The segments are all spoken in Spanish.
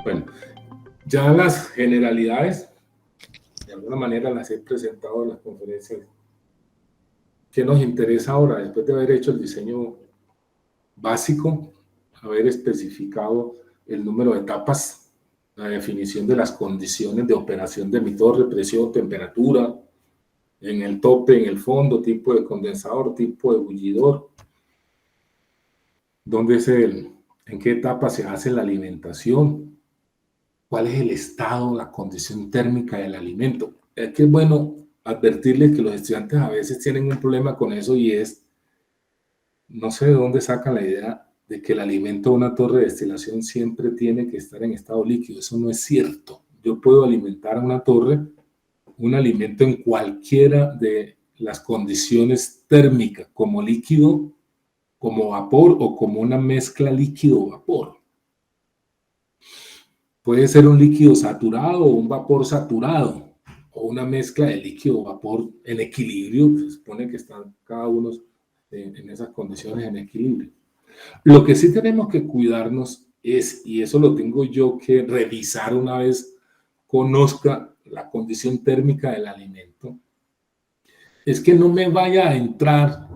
Bueno, ya las generalidades, de alguna manera las he presentado en las conferencias. ¿Qué nos interesa ahora? Después de haber hecho el diseño básico, haber especificado el número de etapas, la definición de las condiciones de operación de mi torre, presión, temperatura, en el tope, en el fondo, tipo de condensador, tipo de bullidor, dónde es en qué etapa se hace la alimentación, cuál es el estado, la condición térmica del alimento. Es que es bueno advertirles que los estudiantes a veces tienen un problema con eso y es, no sé de dónde sacan la idea de que el alimento de una torre de destilación siempre tiene que estar en estado líquido. Eso no es cierto. Yo puedo alimentar a una torre un alimento en cualquiera de las condiciones térmicas, como líquido, como vapor o como una mezcla líquido-vapor. Puede ser un líquido saturado o un vapor saturado, o una mezcla de líquido-vapor en equilibrio, se supone que están cada uno en esas condiciones en equilibrio. Lo que sí tenemos que cuidarnos es, y eso lo tengo yo que revisar una vez conozca la condición térmica del alimento, es que no me vaya a entrar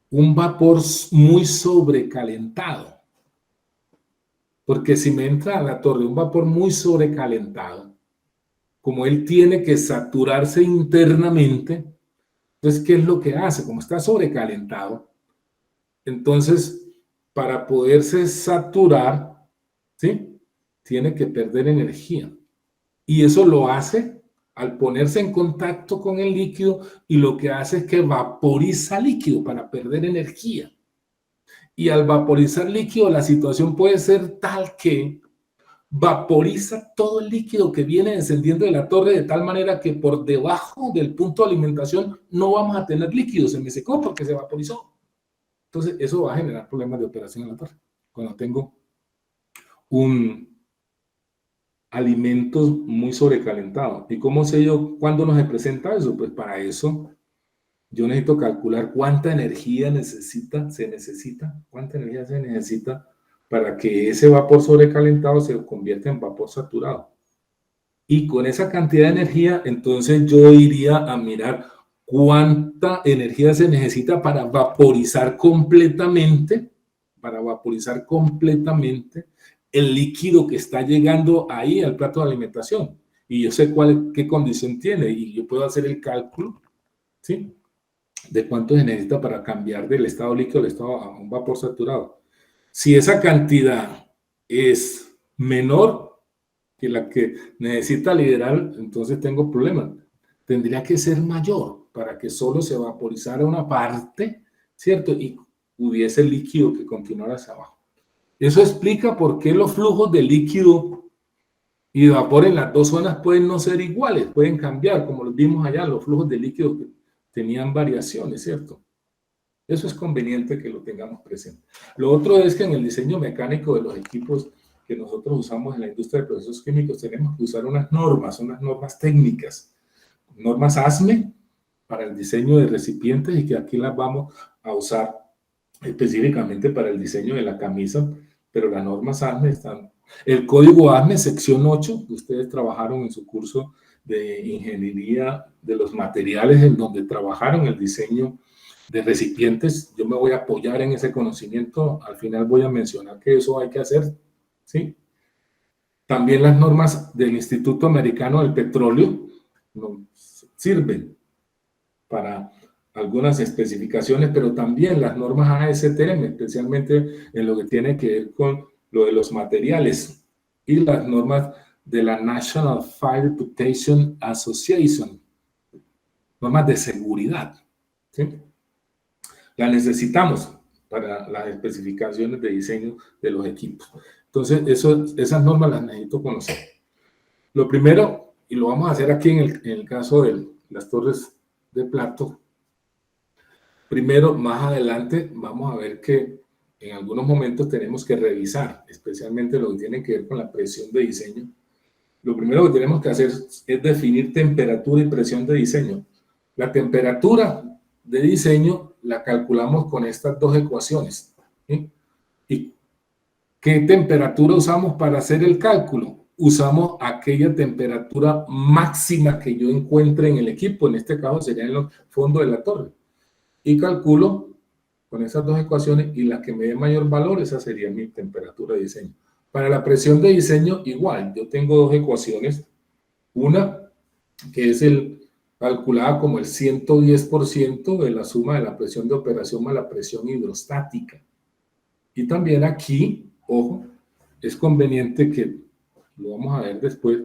un vapor muy sobrecalentado. Porque si me entra a la torre un vapor muy sobrecalentado, como él tiene que saturarse internamente, entonces, ¿qué es lo que hace? Como está sobrecalentado, entonces, para poderse saturar, ¿sí? Tiene que perder energía. Y eso lo hace al ponerse en contacto con el líquido y lo que hace es que vaporiza líquido para perder energía. Y al vaporizar líquido, la situación puede ser tal que vaporiza todo el líquido que viene descendiendo de la torre de tal manera que por debajo del punto de alimentación no vamos a tener líquido, se me secó porque se vaporizó. Entonces eso va a generar problemas de operación en la torre. Cuando tengo un alimento muy sobrecalentado. ¿Y cómo sé yo cuándo nos presenta eso? Pues para eso yo necesito calcular cuánta energía cuánta energía se necesita para que ese vapor sobrecalentado se convierta en vapor saturado. Y con esa cantidad de energía, entonces yo iría a mirar cuánta energía se necesita para vaporizar completamente el líquido que está llegando ahí al plato de alimentación. Y yo sé qué condición tiene y yo puedo hacer el cálculo, ¿sí? De cuánto se necesita para cambiar del estado líquido al estado a un vapor saturado. Si esa cantidad es menor que la que necesita liderar, entonces tengo problemas. Tendría que ser mayor para que solo se vaporizara una parte, ¿cierto? Y hubiese líquido que continuara hacia abajo. Eso explica por qué los flujos de líquido y de vapor en las dos zonas pueden no ser iguales, pueden cambiar, como lo vimos allá, los flujos de líquido tenían variaciones, ¿cierto? Eso es conveniente que lo tengamos presente. Lo otro es que en el diseño mecánico de los equipos que nosotros usamos en la industria de procesos químicos tenemos que usar unas normas técnicas, normas ASME para el diseño de recipientes y que aquí las vamos a usar específicamente para el diseño de la camisa, pero las normas ASME están. El código ASME sección 8, que ustedes trabajaron en su curso de ingeniería de los materiales, en donde trabajaron el diseño de recipientes, yo me voy a apoyar en ese conocimiento, al final voy a mencionar que eso hay que hacer, ¿sí? También las normas del Instituto Americano del Petróleo sirven para algunas especificaciones, pero también las normas ASTM, especialmente en lo que tiene que ver con lo de los materiales y las normas de la National Fire Protection Association, normas de seguridad, ¿sí? La necesitamos para las especificaciones de diseño de los equipos. Entonces, esas normas las necesito conocer. Lo primero, y lo vamos a hacer aquí en el caso de las torres de plato, primero, más adelante, vamos a ver que en algunos momentos tenemos que revisar, especialmente lo que tiene que ver con la presión de diseño. Lo primero que tenemos que hacer es definir temperatura y presión de diseño. La temperatura de diseño la calculamos con estas dos ecuaciones, ¿sí? Y ¿Qué temperatura usamos para hacer el cálculo? Usamos aquella temperatura máxima que yo encuentre en el equipo, en este caso sería en el fondo de la torre. Y calculo con esas dos ecuaciones y la que me dé mayor valor, esa sería mi temperatura de diseño. Para la presión de diseño, igual, yo tengo dos ecuaciones. Una que es calculada como el 110% de la suma de la presión de operación más la presión hidrostática. Y también aquí, ojo, es conveniente que, lo vamos a ver después,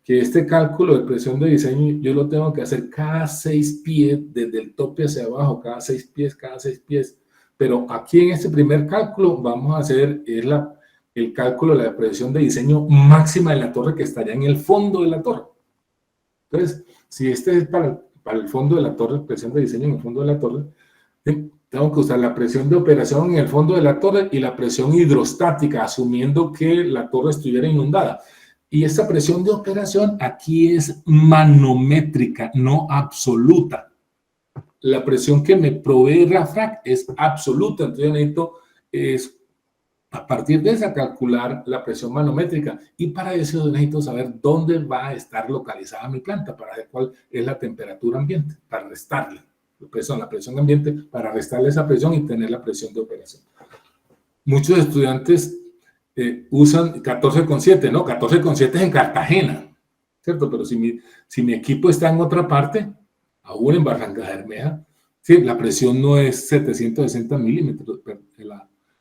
que este cálculo de presión de diseño yo lo tengo que hacer cada 6 pies, desde el tope hacia abajo, cada 6 pies, cada 6 pies. Pero aquí en este primer cálculo vamos a hacer el cálculo de la presión de diseño máxima de la torre que estaría en el fondo de la torre. Entonces, si este es para el fondo de la torre, presión de diseño en el fondo de la torre, tengo que usar la presión de operación en el fondo de la torre y la presión hidrostática, asumiendo que la torre estuviera inundada. Y esta presión de operación aquí es manométrica, no absoluta. La presión que me provee RAFRAC es absoluta, entonces yo necesito a partir de esa calcular la presión manométrica, y para eso necesito saber dónde va a estar localizada mi planta, para ver cuál es la temperatura ambiente, para restarle la presión ambiente, para restarle esa presión y tener la presión de operación. Muchos estudiantes usan 14,7, ¿no? 14,7 es en Cartagena, ¿cierto? Pero si mi equipo está en otra parte, aún en Barranca Bermeja, sí, la presión no es 760 milímetros,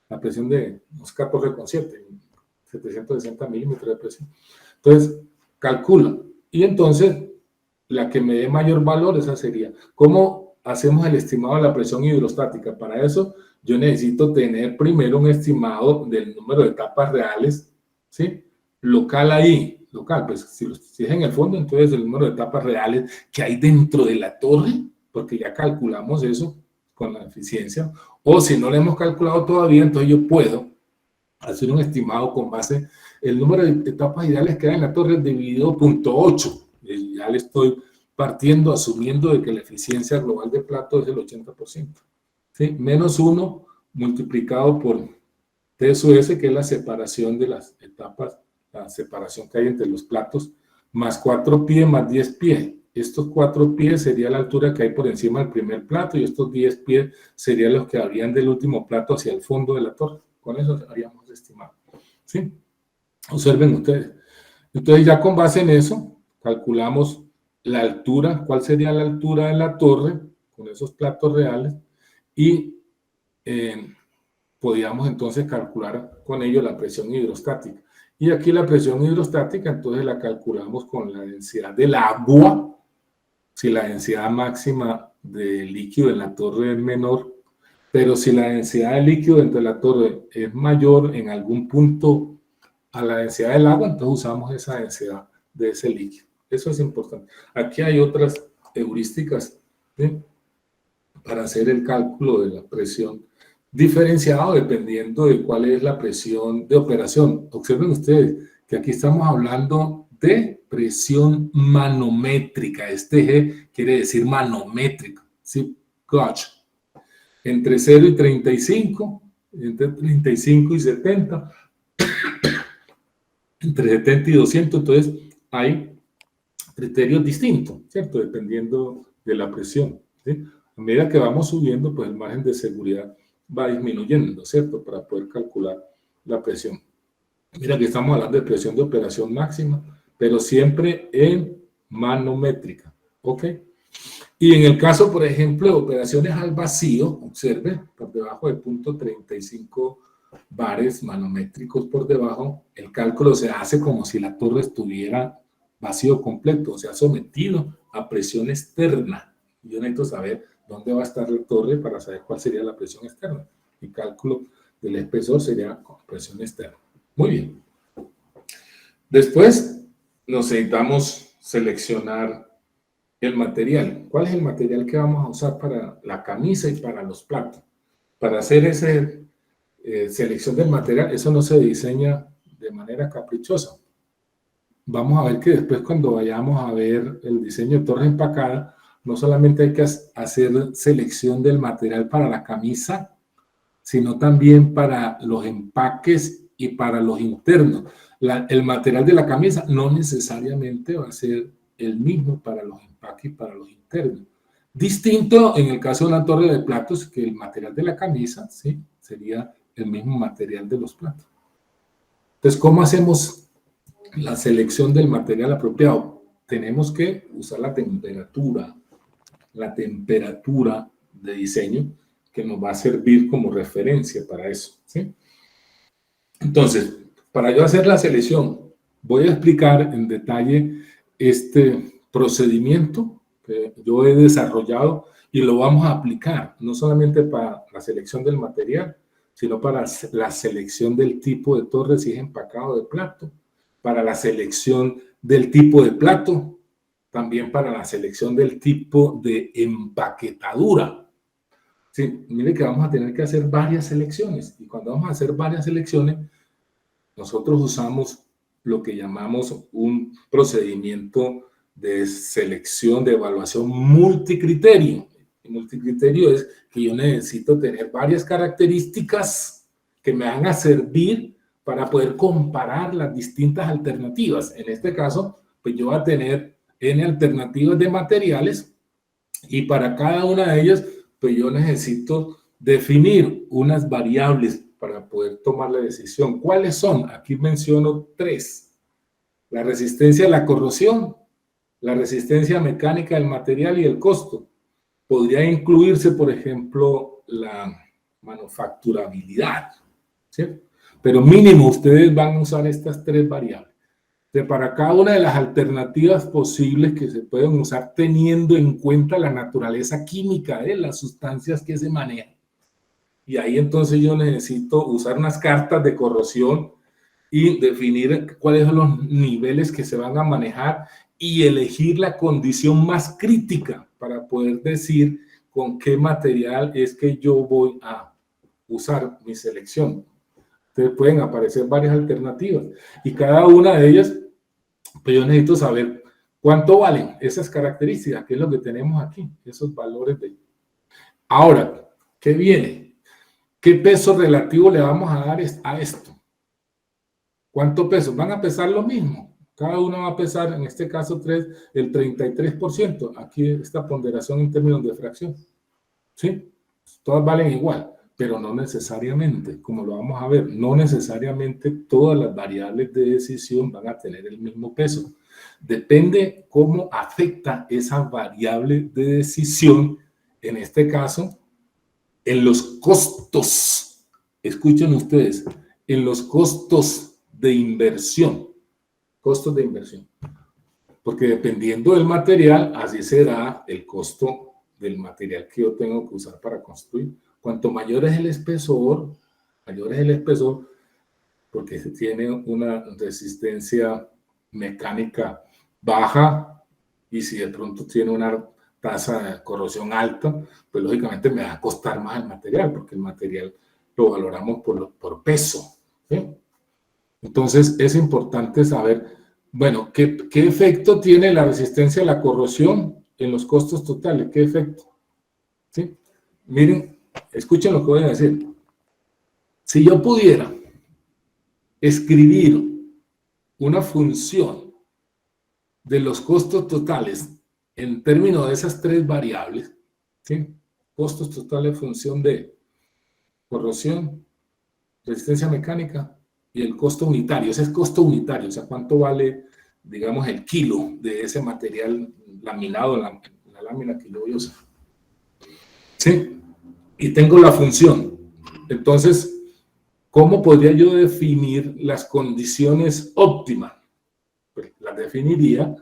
la presión de 14,7, 760 milímetros de presión. Entonces, calcula. Y entonces, la que me dé mayor valor, esa sería. ¿Cómo hacemos el estimado de la presión hidrostática? Para eso, yo necesito tener primero un estimado del número de etapas reales, ¿sí? Local ahí, local, pues si es en el fondo, entonces el número de etapas reales que hay dentro de la torre, porque ya calculamos eso con la eficiencia, o si no lo hemos calculado todavía, entonces yo puedo hacer un estimado con base el número de etapas ideales que hay en la torre dividido 0.8. Ya le estoy partiendo, asumiendo de que la eficiencia global de plato es el 80%. ¿Sí? Menos 1 multiplicado por T sub S, que es la separación de las etapas, la separación que hay entre los platos, más 4 pies más 10 pies. Estos 4 pies sería la altura que hay por encima del primer plato y estos 10 pies serían los que habrían del último plato hacia el fondo de la torre. Con eso haríamos estimado. ¿Sí? Observen ustedes. Entonces ya con base en eso, calculamos la altura, cuál sería la altura de la torre con esos platos reales y podíamos entonces calcular con ello la presión hidrostática. Y aquí la presión hidrostática entonces la calculamos con la densidad del agua. Si la densidad máxima de líquido en la torre es menor, pero si la densidad de líquido dentro de la torre es mayor en algún punto a la densidad del agua, entonces usamos esa densidad de ese líquido. Eso es importante. Aquí hay otras heurísticas, ¿sí?, para hacer el cálculo de la presión diferenciado dependiendo de cuál es la presión de operación. Observen ustedes que aquí estamos hablando de presión manométrica. Este G quiere decir manométrico, ¿sí? Gauge. Entre 0 y 35, entre 35 y 70, entre 70 y 200, entonces hay criterios distintos, ¿cierto? Dependiendo de la presión, ¿sí? A medida que vamos subiendo, pues el margen de seguridad va disminuyendo, ¿cierto? Para poder calcular la presión. Mira que estamos hablando de presión de operación máxima, pero siempre en manométrica, ¿ok? Y en el caso, por ejemplo, de operaciones al vacío, observe, por debajo de 0.35 bares manométricos por debajo, el cálculo se hace como si la torre estuviera vacío completo, o sea, sometido a presión externa. Yo necesito saber dónde va a estar la torre para saber cuál sería la presión externa. El cálculo del espesor sería con presión externa. Muy bien. Después necesitamos seleccionar el material. ¿Cuál es el material que vamos a usar para la camisa y para los platos? Para hacer esa selección del material, eso no se diseña de manera caprichosa. Vamos a ver que después cuando vayamos a ver el diseño de torre empacada, no solamente hay que hacer selección del material para la camisa, sino también para los empaques y para los internos. El material de la camisa no necesariamente va a ser el mismo para los empaques y para los internos. Distinto en el caso de una torre de platos, que el material de la camisa, ¿sí?, sería el mismo material de los platos. Entonces, ¿cómo hacemos la selección del material apropiado? Tenemos que usar la temperatura de diseño, que nos va a servir como referencia para eso, ¿sí? Entonces, para yo hacer la selección, voy a explicar en detalle este procedimiento que yo he desarrollado y lo vamos a aplicar no solamente para la selección del material, sino para la selección del tipo de torre si es empacado de plato, para la selección del tipo de plato, también para la selección del tipo de empaquetadura. Sí, mire que vamos a tener que hacer varias selecciones, y cuando vamos a hacer varias selecciones, nosotros usamos lo que llamamos un procedimiento de selección, de evaluación multicriterio. El multicriterio es que yo necesito tener varias características que me van a servir para poder comparar las distintas alternativas. En este caso, pues yo voy a tener N alternativas de materiales, y para cada una de ellas, pues yo necesito definir unas variables para poder tomar la decisión. ¿Cuáles son? Aquí menciono 3. La resistencia a la corrosión, la resistencia mecánica del material y el costo. Podría incluirse, por ejemplo, la manufacturabilidad, ¿sí? Pero mínimo ustedes van a usar estas 3 variables. Para cada una de las alternativas posibles que se pueden usar teniendo en cuenta la naturaleza química de las sustancias que se manejan. Y ahí entonces yo necesito usar unas cartas de corrosión y definir cuáles son los niveles que se van a manejar y elegir la condición más crítica para poder decir con qué material es que yo voy a usar mi selección. Entonces pueden aparecer varias alternativas y cada una de ellas, pues yo necesito saber cuánto valen esas características, que es lo que tenemos aquí, esos valores de... Ahora, ¿qué viene? ¿Qué peso relativo le vamos a dar a esto? ¿Cuánto peso? Van a pesar lo mismo. Cada uno va a pesar, en este caso 3, el 33%. Aquí esta ponderación en términos de fracción. ¿Sí? Todas valen igual, pero no necesariamente, como lo vamos a ver, no necesariamente todas las variables de decisión van a tener el mismo peso. Depende cómo afecta esa variable de decisión, en este caso, en los costos. Escuchen ustedes, en los costos de inversión. Costos de inversión. Porque dependiendo del material, así será el costo del material que yo tengo que usar para construir. Cuanto mayor es el espesor, porque tiene una resistencia mecánica baja, y si de pronto tiene una tasa de corrosión alta, pues lógicamente me va a costar más el material, porque el material lo valoramos por peso, ¿sí? Entonces es importante saber, bueno, ¿qué efecto tiene la resistencia a la corrosión en los costos totales? ¿Qué efecto? ¿Sí? Miren, escuchen lo que voy a decir. Si yo pudiera escribir una función de los costos totales en términos de esas 3 variables, ¿sí? Costos totales, función de corrosión, resistencia mecánica y el costo unitario. Ese es costo unitario, o sea, cuánto vale, digamos, el kilo de ese material laminado, la lámina que yo voy a usar. ¿Sí? Y tengo la función. Entonces, ¿cómo podría yo definir las condiciones óptimas? Pues las definiría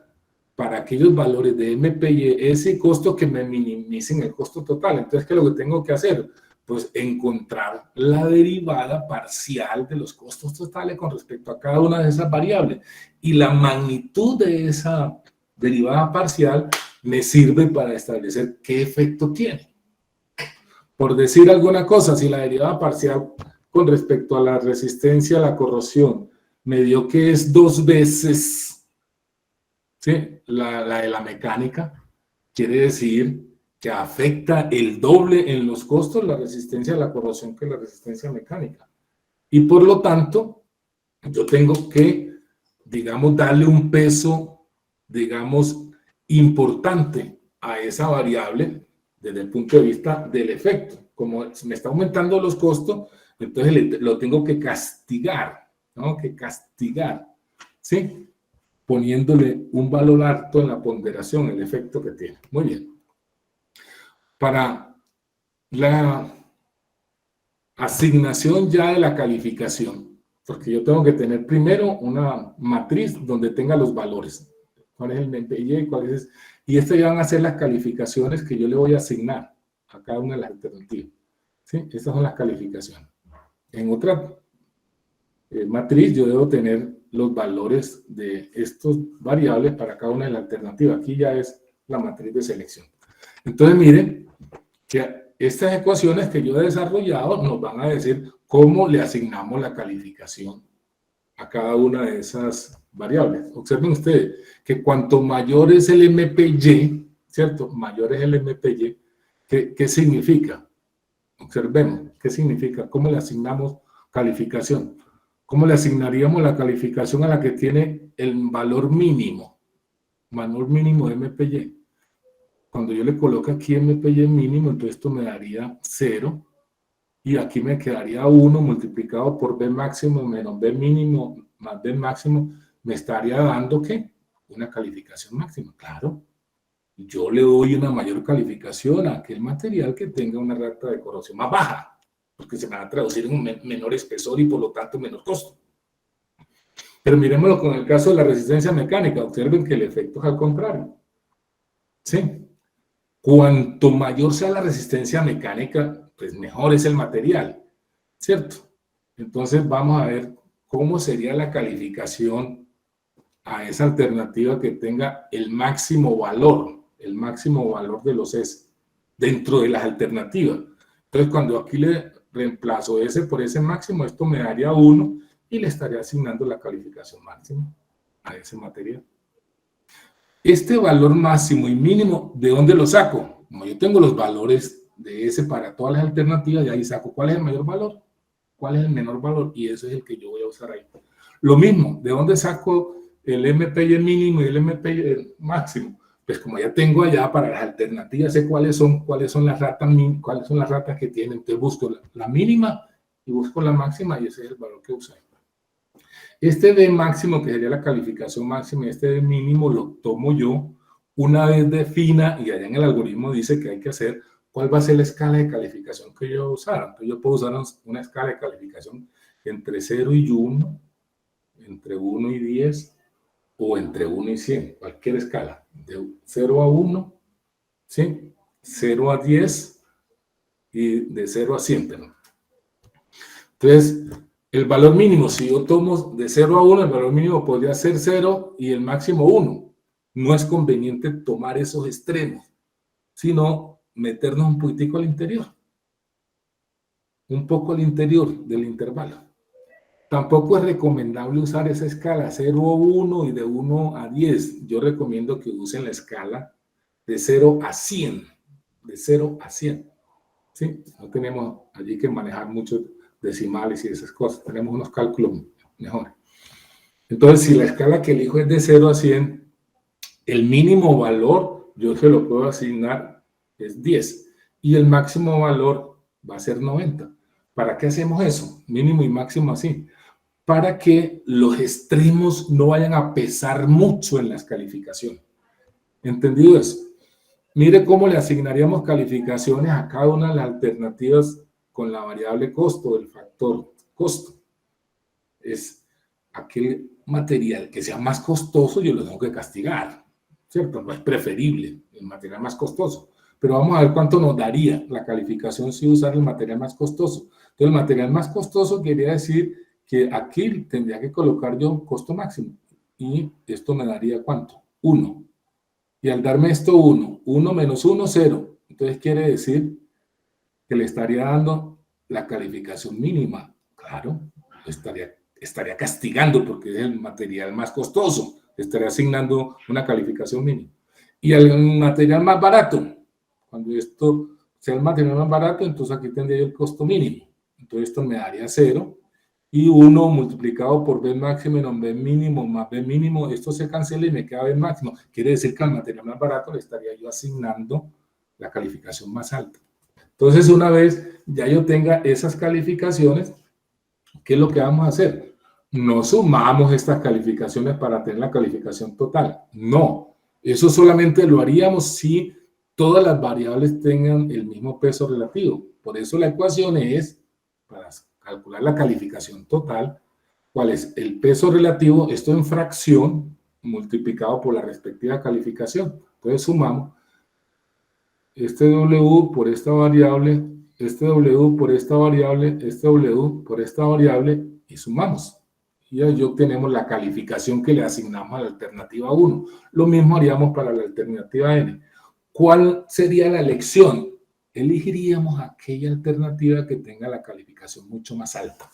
para aquellos valores de MP y S y costo que me minimicen el costo total. Entonces, ¿qué es lo que tengo que hacer? Pues encontrar la derivada parcial de los costos totales con respecto a cada una de esas variables. Y la magnitud de esa derivada parcial me sirve para establecer qué efecto tiene. Por decir alguna cosa, si la derivada parcial con respecto a la resistencia a la corrosión me dio que es 2 veces, ¿sí?, la de la mecánica, quiere decir que afecta el doble en los costos la resistencia a la corrosión que la resistencia mecánica. Y por lo tanto, yo tengo que, digamos, darle un peso, digamos, importante a esa variable desde el punto de vista del efecto. Como me está aumentando los costos, entonces lo tengo que castigar, ¿no? Que castigar, ¿sí? Poniéndole un valor alto en la ponderación, el efecto que tiene. Muy bien. Para la asignación ya de la calificación, porque yo tengo que tener primero una matriz donde tenga los valores. ¿Cuál es el MPY? ¿Cuál es? Y estas ya van a ser las calificaciones que yo le voy a asignar a cada una de las alternativas. ¿Sí? Estas son las calificaciones. En otra matriz yo debo tener los valores de estos variables para cada una de las alternativas. Aquí ya es la matriz de selección. Entonces miren que estas ecuaciones que yo he desarrollado nos van a decir cómo le asignamos la calificación a cada una de esas variables. Observen ustedes que cuanto mayor es el MPY, ¿cierto? Mayor es el MPY, ¿qué significa? Observemos, ¿qué significa? ¿Cómo le asignamos calificación? ¿Cómo le asignaríamos la calificación a la que tiene el valor mínimo de MPY? Cuando yo le coloco aquí MPY mínimo, entonces esto me daría 0, y aquí me quedaría 1 multiplicado por B máximo menos B mínimo más B máximo, me estaría dando, ¿qué? Una calificación máxima, claro. Yo le doy una mayor calificación a aquel material que tenga una rata de corrosión más baja, porque se me va a traducir en un menor espesor y por lo tanto menor costo. Pero miremoslo con el caso de la resistencia mecánica. Observen que el efecto es al contrario. ¿Sí? Cuanto mayor sea la resistencia mecánica, pues mejor es el material, ¿cierto? Entonces vamos a ver cómo sería la calificación a esa alternativa que tenga el máximo valor de los S dentro de las alternativas. Entonces cuando aquí le reemplazo S por ese máximo, esto me daría 1 y le estaría asignando la calificación máxima a ese material. Este valor máximo y mínimo, ¿de dónde lo saco? Como yo tengo los valores de S para todas las alternativas, de ahí saco cuál es el mayor valor, cuál es el menor valor, y ese es el que yo voy a usar ahí. Lo mismo, ¿de dónde saco el MPY mínimo y el MPY máximo? Pues como ya tengo allá para las alternativas, sé cuáles son las ratas que tienen. Entonces busco la mínima y busco la máxima, y ese es el valor que uso. Este D máximo, que sería la calificación máxima, y este D mínimo lo tomo yo una vez defina, y allá en el algoritmo dice que hay que hacer cuál va a ser la escala de calificación que yo voy a usar. Entonces yo puedo usar una escala de calificación entre 0 y 1, entre 1 y 10, o entre 1 y 100, cualquier escala, de 0 a 1, ¿sí? 0 a 10 y de 0 a 100. ¿No? Entonces, el valor mínimo, si yo tomo de 0 a 1, el valor mínimo podría ser 0 y el máximo 1. No es conveniente tomar esos extremos, sino meternos un poquitico al interior. Un poco al interior del intervalo. Tampoco es recomendable usar esa escala 0 a 1 y de 1 a 10. Yo recomiendo que usen la escala de 0 a 100. De 0 a 100. ¿Sí? No tenemos allí que manejar muchos decimales y esas cosas. Tenemos unos cálculos mejores. Entonces, si la escala que elijo es de 0 a 100, el mínimo valor yo se lo puedo asignar es 10. Y el máximo valor va a ser 90. ¿Para qué hacemos eso? Mínimo y máximo así. Para que los extremos no vayan a pesar mucho en las calificaciones. ¿Entendido eso? Mire cómo le asignaríamos calificaciones a cada una de las alternativas con la variable costo, el factor costo. Es aquel material que sea más costoso, yo lo tengo que castigar, ¿cierto? No es preferible el material más costoso. Pero vamos a ver cuánto nos daría la calificación si usar el material más costoso. Entonces, el material más costoso quería decir que aquí tendría que colocar yo costo máximo. Y esto me daría ¿cuánto? 1. Y al darme esto 1, 1 menos 1, 0. Entonces quiere decir que le estaría dando la calificación mínima. Claro, estaría castigando porque es el material más costoso. Estaría asignando una calificación mínima. Y al material más barato, cuando esto sea el material más barato, entonces aquí tendría yo el costo mínimo. Entonces esto me daría 0 y 1 multiplicado por B máximo menos B mínimo más B mínimo, esto se cancela y me queda B máximo. Quiere decir que al material más barato le estaría yo asignando la calificación más alta. Entonces, una vez ya yo tenga esas calificaciones, ¿qué es lo que vamos a hacer? No sumamos estas calificaciones para tener la calificación total. No, eso solamente lo haríamos si todas las variables tengan el mismo peso relativo. Por eso la ecuación es, para calcular la calificación total, ¿cuál es? El peso relativo, esto en fracción, multiplicado por la respectiva calificación. Entonces sumamos este W por esta variable, este W por esta variable, este W por esta variable, y sumamos. Y ahí obtenemos la calificación que le asignamos a la alternativa 1. Lo mismo haríamos para la alternativa N. ¿Cuál sería la elección? Elegiríamos aquella alternativa que tenga la calificación mucho más alta.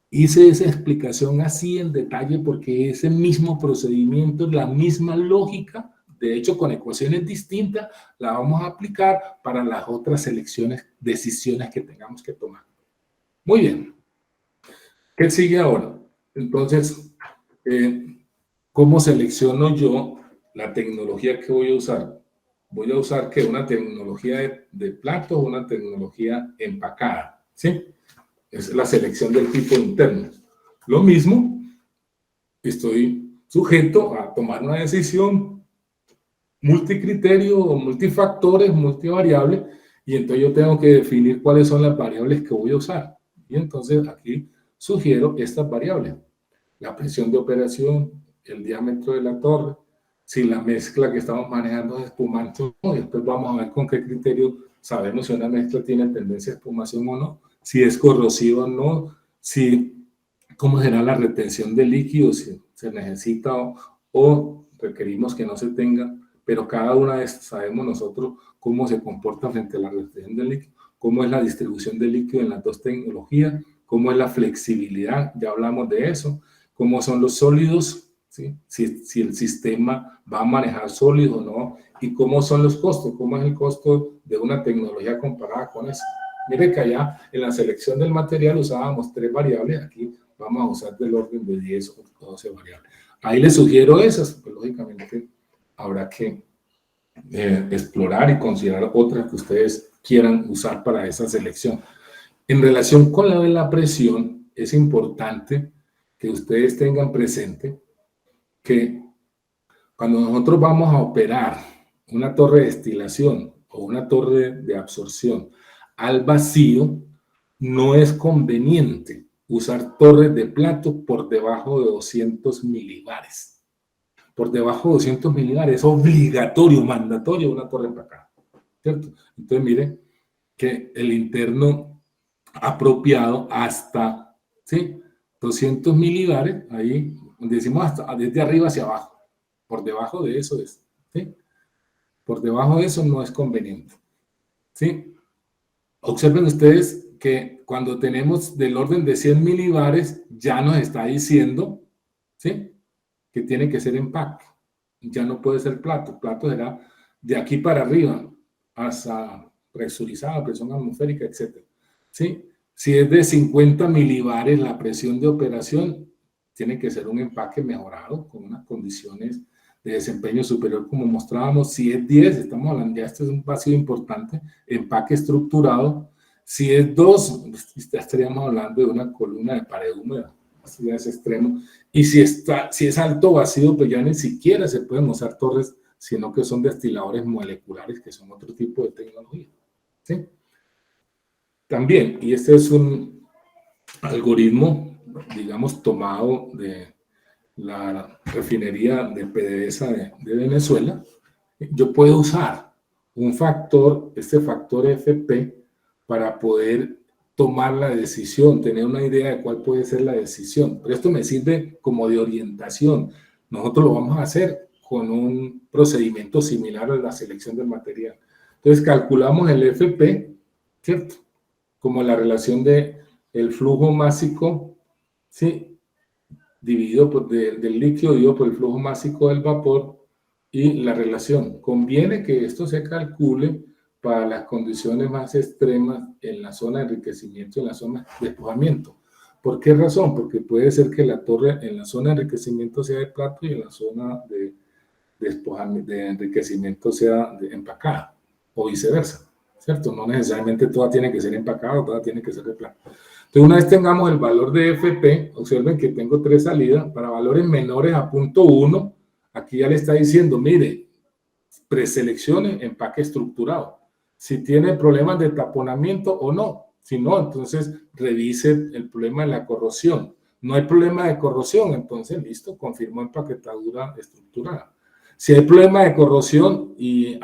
Hice esa explicación así en detalle porque ese mismo procedimiento, la misma lógica, de hecho con ecuaciones distintas, la vamos a aplicar para las otras decisiones que tengamos que tomar. Muy bien. ¿Qué sigue ahora? Entonces, ¿cómo selecciono yo la tecnología que voy a usar? Voy a usar ¿qué? Una tecnología de plato o una tecnología empacada, ¿sí? Es la selección del tipo interno. Lo mismo, estoy sujeto a tomar una decisión multicriterio o multifactores, multivariables, y entonces yo tengo que definir cuáles son las variables que voy a usar. Y entonces aquí sugiero estas variables. La presión de operación, el diámetro de la torre, si la mezcla que estamos manejando es espumante o no. Después vamos a ver con qué criterio sabemos si una mezcla tiene tendencia a espumación o no, si es corrosiva o no, si cómo será la retención de líquidos, si se necesita o requerimos que no se tenga, pero cada una de estas sabemos nosotros cómo se comporta frente a la retención del líquido, cómo es la distribución del líquido en las dos tecnologías, cómo es la flexibilidad, ya hablamos de eso, cómo son los sólidos, ¿sí? Si el sistema va a manejar sólidos o no, y cómo son los costos, cómo es el costo de una tecnología comparada con esa. Mire que allá en la selección del material usábamos 3 variables, aquí vamos a usar del orden de 10 o 12 variables. Ahí les sugiero esas, pues lógicamente habrá que explorar y considerar otras que ustedes quieran usar para esa selección. En relación con la de la presión, es importante que ustedes tengan presente que cuando nosotros vamos a operar una torre de destilación o una torre de absorción al vacío, no es conveniente usar torres de plato por debajo de 200 milibares. Por debajo de 200 milibares es obligatorio, mandatorio una torre empacada, ¿cierto? Entonces, miren que el interno apropiado hasta, ¿sí? 200 milibares, ahí decimos hasta desde arriba hacia abajo. Por debajo de eso es, ¿sí? Por debajo de eso no es conveniente, ¿sí? Observen ustedes que cuando tenemos del orden de 100 milibares, ya nos está diciendo, ¿sí? Que tiene que ser empaque. Ya no puede ser plato. Plato será de aquí para arriba, hasta presurizada, presión atmosférica, etc. ¿Sí? Si es de 50 milibares la presión de operación, tiene que ser un empaque mejorado con unas condiciones de desempeño superior como mostrábamos. Si es 10, estamos hablando, ya este es un vacío importante, empaque estructurado. Si es 2, ya estaríamos hablando de una columna de pared húmeda, así a ese extremo. Y si es alto vacío, pues ya ni siquiera se pueden usar torres, sino que son destiladores moleculares, que son otro tipo de tecnología, ¿sí? También, y este es un algoritmo, digamos, tomado de la refinería de PDVSA de Venezuela, yo puedo usar un factor, este factor FP, para poder tomar la decisión, tener una idea de cuál puede ser la decisión. Pero esto me sirve como de orientación. Nosotros lo vamos a hacer con un procedimiento similar a la selección del material. Entonces calculamos el FP, ¿cierto? Como la relación de el flujo másico, ¿sí? Dividido del líquido dividido por el flujo másico del vapor y la relación. Conviene que esto se calcule para las condiciones más extremas en la zona de enriquecimiento y en la zona de despojamiento. ¿Por qué razón? Porque puede ser que la torre en la zona de enriquecimiento sea de plato y en la zona de enriquecimiento sea de empacada, o viceversa, ¿cierto? No necesariamente toda tiene que ser empacada, toda tiene que ser de plato. Entonces, una vez tengamos el valor de FP, observen que tengo 3 salidas, para valores menores a 0.1, aquí ya le está diciendo, mire, preseleccione empaque estructurado. Si tiene problemas de taponamiento o no. Si no, entonces revise el problema de la corrosión. No hay problema de corrosión, entonces listo, confirmó empaquetadura estructurada. Si hay problema de corrosión y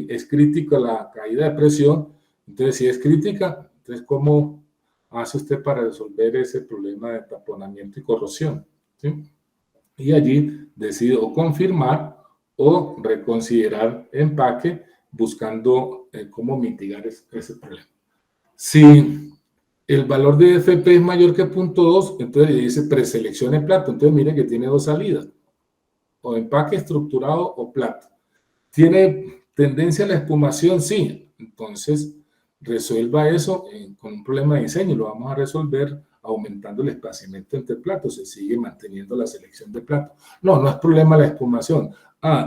es crítica la caída de presión, entonces si es crítica, entonces ¿cómo hace usted para resolver ese problema de taponamiento y corrosión? ¿Sí? Y allí decido confirmar o reconsiderar empaque buscando cómo mitigar ese problema. Si el valor de FP es mayor que 0.2, entonces le dice preseleccione plato. Entonces mire que tiene 2 salidas, o empaque estructurado o plato. ¿Tiene tendencia a la espumación? Sí. Entonces resuelva eso con un problema de diseño. Lo vamos a resolver aumentando el espaciamiento entre platos. Se sigue manteniendo la selección de platos. No, no es problema la espumación.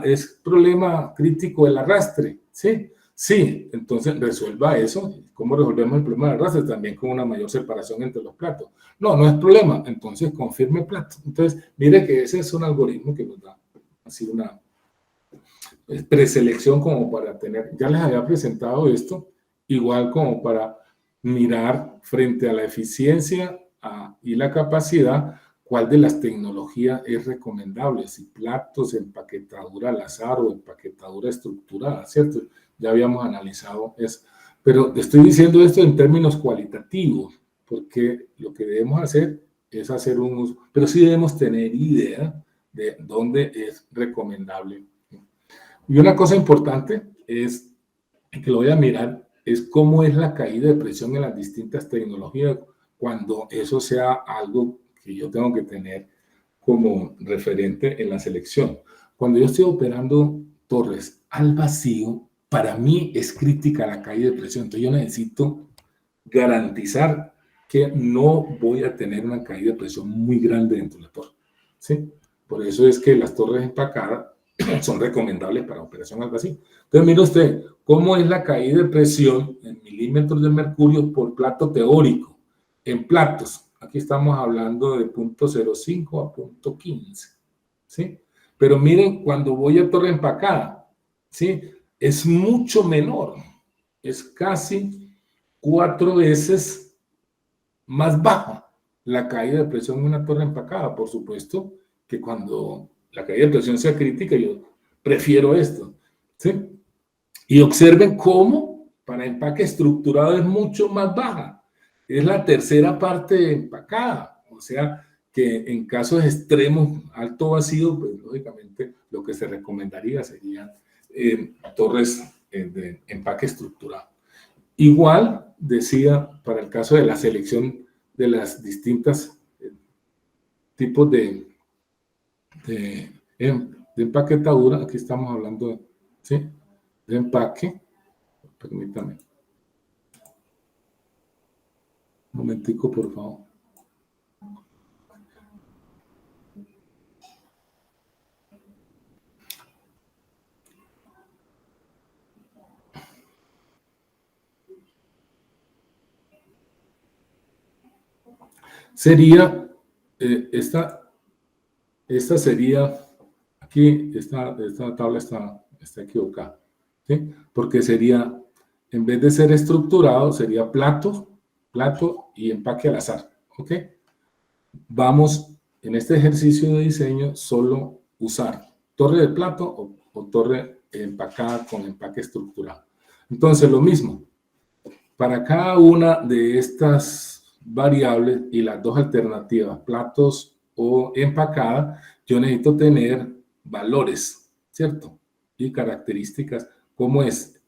Es problema crítico el arrastre. ¿Sí? Sí, entonces resuelva eso. ¿Cómo resolvemos el problema del arrastre? También con una mayor separación entre los platos. No, no es problema. Entonces confirme plato. Entonces, mire que ese es un algoritmo que nos da así una preselección como para tener. Ya les había presentado esto, igual como para mirar frente a la eficiencia y la capacidad, cuál de las tecnologías es recomendable, si platos, empaquetadura al azar o empaquetadura estructurada, ¿cierto? Ya habíamos analizado eso. Pero estoy diciendo esto en términos cualitativos, porque lo que debemos hacer es hacer un uso, pero sí debemos tener idea de dónde es recomendable. Y una cosa importante es, que lo voy a mirar, es cómo es la caída de presión en las distintas tecnologías cuando eso sea algo que yo tengo que tener como referente en la selección. Cuando yo estoy operando torres al vacío, para mí es crítica la caída de presión. Entonces yo necesito garantizar que no voy a tener una caída de presión muy grande dentro de la torre. ¿Sí? Por eso es que las torres empacadas son recomendables para operación al vacío. Entonces, mire usted, ¿cómo es la caída de presión en milímetros de mercurio por plato teórico? En platos, aquí estamos hablando de 0.05 a 0.15, ¿sí? Pero miren, cuando voy a torre empacada, ¿sí? Es mucho menor, es casi 4 veces más baja la caída de presión en una torre empacada. Por supuesto que cuando la caída de presión sea crítica, yo prefiero esto, ¿sí? Y observen cómo para empaque estructurado es mucho más baja. Es la tercera parte de empacada. O sea, que en casos extremos, alto vacío, pues lógicamente lo que se recomendaría serían torres de empaque estructurado. Igual, decía, para el caso de la selección de las distintas tipos de empaquetadura, aquí estamos hablando, ¿sí?, de empaque. Permítame un momentico, por favor. Sería, esta sería, aquí, esta tabla está equivocada, ¿sí? Porque sería, en vez de ser estructurado, sería plato y empaque al azar, ¿ok? Vamos, en este ejercicio de diseño, solo usar torre de plato o torre empacada con empaque estructurado. Entonces, lo mismo, para cada una de estas variables y las dos alternativas, platos o empacada, yo necesito tener valores, ¿cierto? Y características, ¿cómo es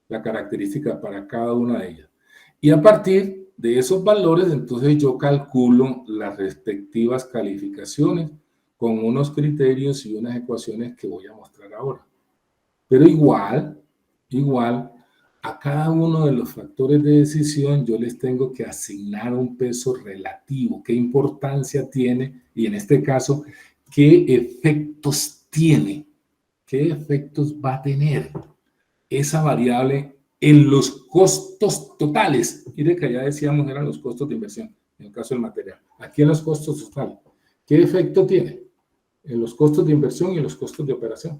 la característica para cada una de ellas? Y a partir de esos valores, entonces yo calculo las respectivas calificaciones con unos criterios y unas ecuaciones que voy a mostrar ahora. Pero igual, a cada uno de los factores de decisión yo les tengo que asignar un peso relativo, qué importancia tiene y en este caso, qué efectos tiene, qué efectos va a tener esa variable en los costos totales. Mire que ya decíamos eran los costos de inversión, en el caso del material. Aquí en los costos totales, ¿qué efecto tiene? En los costos de inversión y en los costos de operación.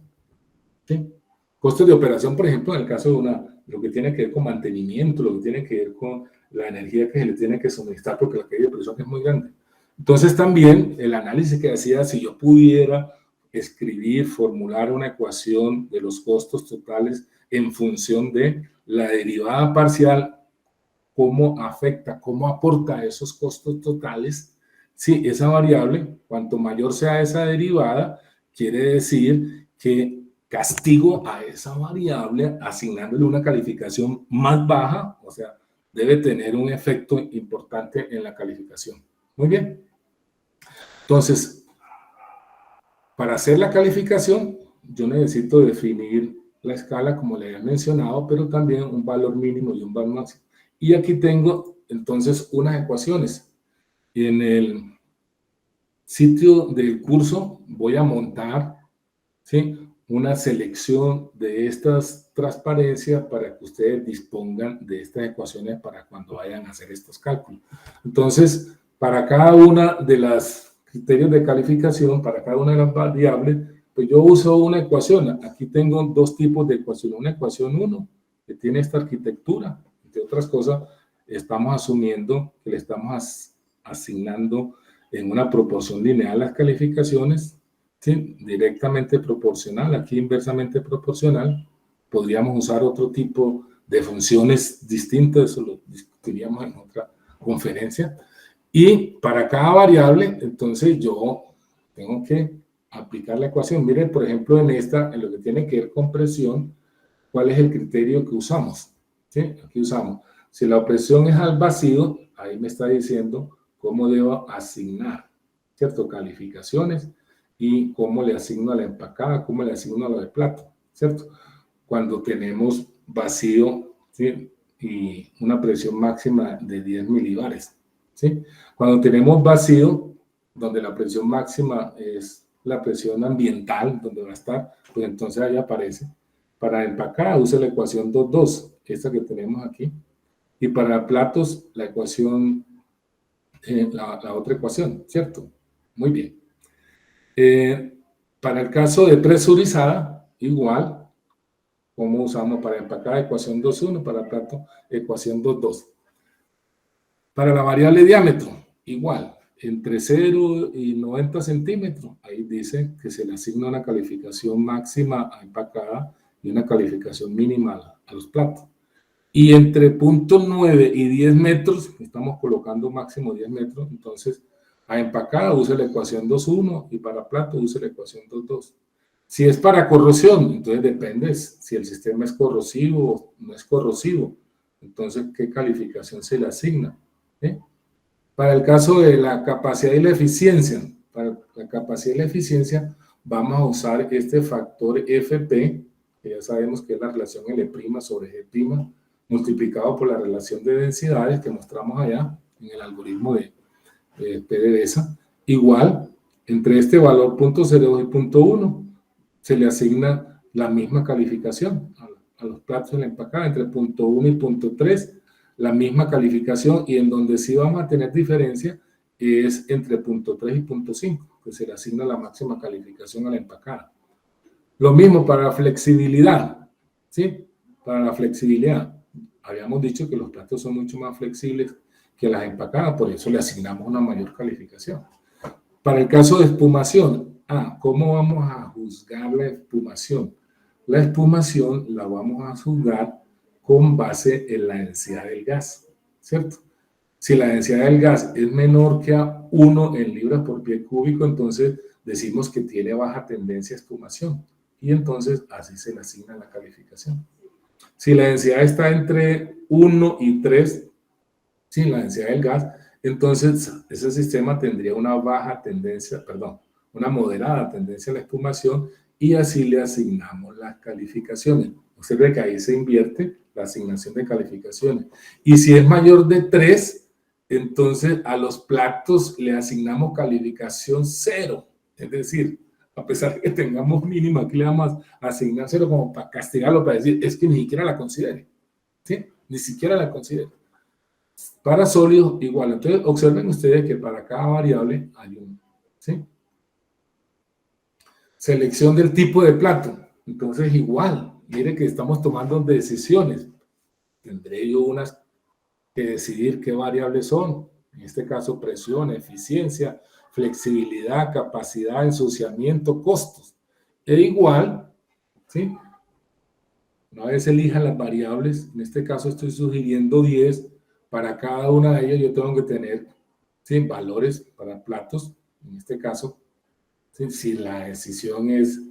¿Sí? Costos de operación, por ejemplo, en el caso de lo que tiene que ver con mantenimiento, lo que tiene que ver con la energía que se le tiene que suministrar, porque la caída de presión es muy grande. Entonces, también el análisis que hacía, si yo pudiera escribir, formular una ecuación de los costos totales en función de la derivada parcial, cómo afecta, cómo aporta esos costos totales. Sí, esa variable, cuanto mayor sea esa derivada, quiere decir que castigo a esa variable asignándole una calificación más baja, o sea, debe tener un efecto importante en la calificación. Muy bien. Entonces, para hacer la calificación, yo necesito definir la escala, como le he mencionado, pero también un valor mínimo y un valor máximo. Y aquí tengo entonces unas ecuaciones. En el sitio del curso voy a montar, ¿sí?, una selección de estas transparencias para que ustedes dispongan de estas ecuaciones para cuando vayan a hacer estos cálculos. Entonces, para cada una de las criterios de calificación, para cada una de las variables, pues yo uso una ecuación. Aquí tengo dos tipos de ecuación. Una ecuación 1, que tiene esta arquitectura. Entre otras cosas, estamos asumiendo que le estamos asignando en una proporción lineal las calificaciones, ¿sí?, directamente proporcional, aquí inversamente proporcional. Podríamos usar otro tipo de funciones distintas, eso lo discutiríamos en otra conferencia. Y para cada variable, entonces yo tengo que aplicar la ecuación. Miren, por ejemplo, en lo que tiene que ver con presión, ¿cuál es el criterio que usamos? ¿Sí? Aquí usamos, si la presión es al vacío, ahí me está diciendo cómo debo asignar, ¿cierto?, calificaciones y cómo le asigno a la empacada, cómo le asigno a lo de plato, ¿cierto? Cuando tenemos vacío, ¿sí?, y una presión máxima de 10 milibares, ¿sí? Cuando tenemos vacío, donde la presión máxima es la presión ambiental, donde va a estar, pues entonces ahí aparece. Para empacada use la ecuación 2,2, esta que tenemos aquí. Y para platos, la ecuación, la otra ecuación, ¿cierto? Muy bien. Para el caso de presurizada, igual, como usamos para empacada, ecuación 2,1, para plato, ecuación 2,2. Para la variable diámetro, igual, entre 0 y 90 centímetros, ahí dice que se le asigna una calificación máxima a empacada y una calificación mínima a los platos. Y entre 0.9 y 10 metros, estamos colocando máximo 10 metros, entonces a empacada use la ecuación 2,1 y para plato use la ecuación 2,2. Si es para corrosión, entonces depende si el sistema es corrosivo o no es corrosivo. Entonces, ¿qué calificación se le asigna? ¿Eh? Para el caso de la capacidad y la eficiencia, para la capacidad y la eficiencia, vamos a usar este factor FP, que ya sabemos que es la relación L' sobre G', multiplicado por la relación de densidades que mostramos allá en el algoritmo de PDVSA. Igual, entre este valor 0.02 y 0.1 se le asigna la misma calificación a los platos de la empacada, entre 0.1 y 0.3 la misma calificación, y en donde sí vamos a tener diferencia es entre 0.3 y 0.5, que se le asigna la máxima calificación a la empacada. Lo mismo para la flexibilidad, ¿sí? Para la flexibilidad, habíamos dicho que los platos son mucho más flexibles que las empacadas, por eso le asignamos una mayor calificación. Para el caso de espumación, ¿cómo vamos a juzgar la espumación? La espumación la vamos a juzgar con base en la densidad del gas, ¿cierto? Si la densidad del gas es menor que a 1 en libras por pie cúbico, entonces decimos que tiene baja tendencia a espumación, y entonces así se le asigna la calificación. Si la densidad está entre 1 y 3, ¿sí?, la densidad del gas, entonces ese sistema tendría una baja tendencia, una moderada tendencia a la espumación, y así le asignamos las calificaciones. Usted ve que ahí se invierte la asignación de calificaciones. Y si es mayor de 3, entonces a los platos le asignamos calificación 0. Es decir, a pesar de que tengamos mínima, aquí le vamos a asignar 0 como para castigarlo, para decir, es que ni siquiera la considere. ¿Sí? Ni siquiera la considere. Para sólidos, igual. Entonces, observen ustedes que para cada variable hay un, ¿sí? Selección del tipo de plato. Entonces, igual. Mire que estamos tomando decisiones. Tendré yo unas que decidir qué variables son. En este caso, presión, eficiencia, flexibilidad, capacidad, ensuciamiento, costos. E igual, ¿sí? Una vez elijan las variables, en este caso estoy sugiriendo 10, para cada una de ellas yo tengo que tener, ¿sí?, valores para platos, en este caso, ¿sí? Si la decisión es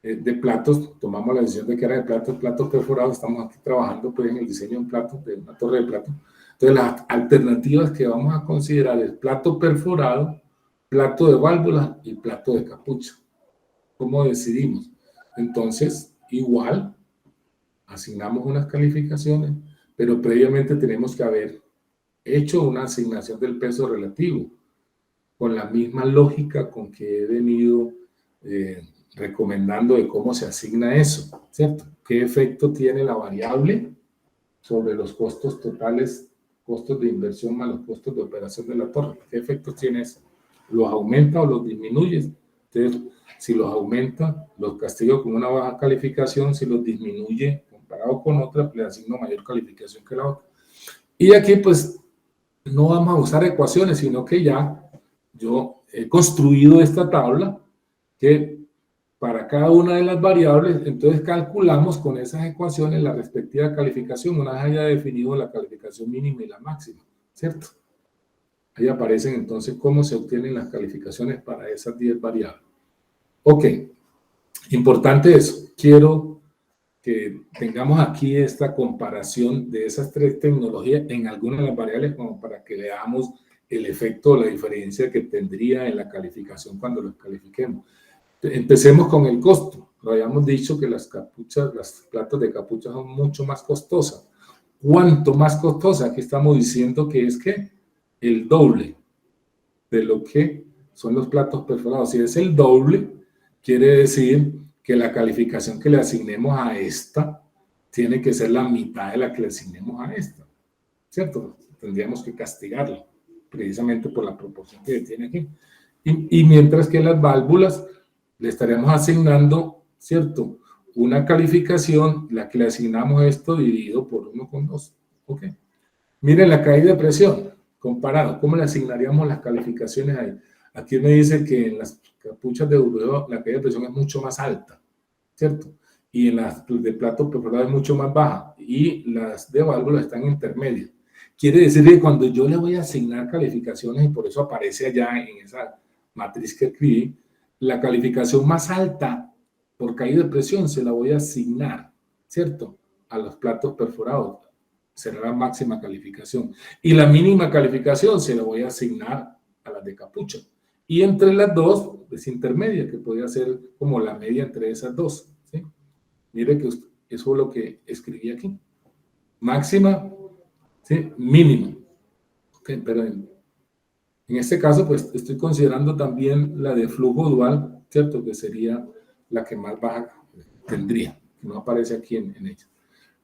de platos, tomamos la decisión de que era de platos perforados, estamos aquí trabajando pues en el diseño de un plato, de una torre de plato. Entonces las alternativas que vamos a considerar es plato perforado, plato de válvula y plato de capucha. ¿Cómo decidimos? Entonces, igual, asignamos unas calificaciones, pero previamente tenemos que haber hecho una asignación del peso relativo, con la misma lógica con que he venido recomendando de cómo se asigna eso, ¿cierto? ¿Qué efecto tiene la variable sobre los costos totales, costos de inversión más los costos de operación de la torre? ¿Qué efectos tiene eso? ¿Los aumenta o los disminuye? Entonces, si los aumenta, los castigo con una baja calificación; si los disminuye comparado con otra, le asigno mayor calificación que la otra. Y aquí, pues, no vamos a usar ecuaciones, sino que ya yo he construido esta tabla que para cada una de las variables, entonces calculamos con esas ecuaciones la respectiva calificación, una vez haya definido la calificación mínima y la máxima, ¿cierto? Ahí aparecen entonces cómo se obtienen las calificaciones para esas 10 variables. Ok, importante eso. Quiero que tengamos aquí esta comparación de esas 3 tecnologías en algunas de las variables, como para que veamos el efecto o la diferencia que tendría en la calificación cuando los califiquemos. Empecemos con el costo. Lo habíamos dicho que las capuchas, las platos de capucha son mucho más costosas. ¿Cuánto más costosa? Aquí estamos diciendo que es que el doble de lo que son los platos perforados. Si es el doble, quiere decir que la calificación que le asignemos a esta tiene que ser la mitad de la que le asignemos a esta, ¿cierto? Tendríamos que castigarlo, precisamente por la proporción que tiene aquí. Y mientras que las válvulas le estaremos asignando, ¿cierto?, una calificación, la que le asignamos esto dividido por 1,2. ¿Ok? Miren la caída de presión, comparado. ¿Cómo le asignaríamos las calificaciones ahí? Aquí me dice que en las capuchas de WO la caída de presión es mucho más alta, ¿cierto? Y en las de plato perforado es mucho más baja. Y las de válvula están intermedias. Quiere decir que cuando yo le voy a asignar calificaciones, y por eso aparece allá en esa matriz que escribí, la calificación más alta por caída de presión se la voy a asignar, ¿cierto?, a los platos perforados. Será la máxima calificación. Y la mínima calificación se la voy a asignar a las de capucha. Y entre las dos, es intermedia, que podría ser como la media entre esas dos, ¿sí? Mire que eso es lo que escribí aquí. Máxima, ¿sí?, mínima. Okay, pero en este caso, pues estoy considerando también la de flujo dual, ¿cierto?, que sería la que más baja tendría, que no aparece aquí en ella.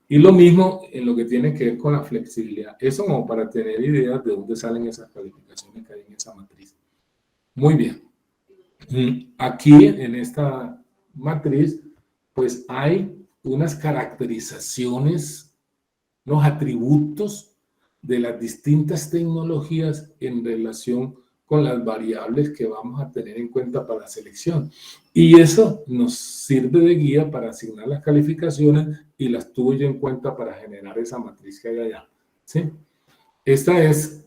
Y lo mismo en lo que tiene que ver con la flexibilidad. Eso como para tener ideas de dónde salen esas calificaciones que hay en esa matriz. Muy bien. Aquí en esta matriz, pues hay unas caracterizaciones, unos atributos de las distintas tecnologías en relación con las variables que vamos a tener en cuenta para la selección. Y eso nos sirve de guía para asignar las calificaciones y las tuve yo en cuenta para generar esa matriz que hay allá, ¿sí? Esta es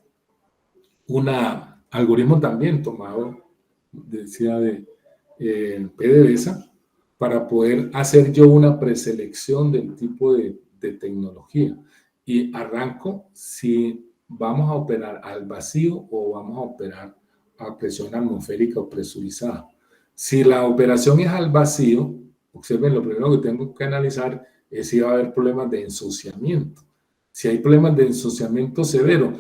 un algoritmo también tomado, decía, de PDVSA, para poder hacer yo una preselección del tipo de tecnología. Y arranco si vamos a operar al vacío o vamos a operar a presión atmosférica o presurizada. Si la operación es al vacío, observen, lo primero que tengo que analizar es si va a haber problemas de ensuciamiento. Si hay problemas de ensuciamiento severo,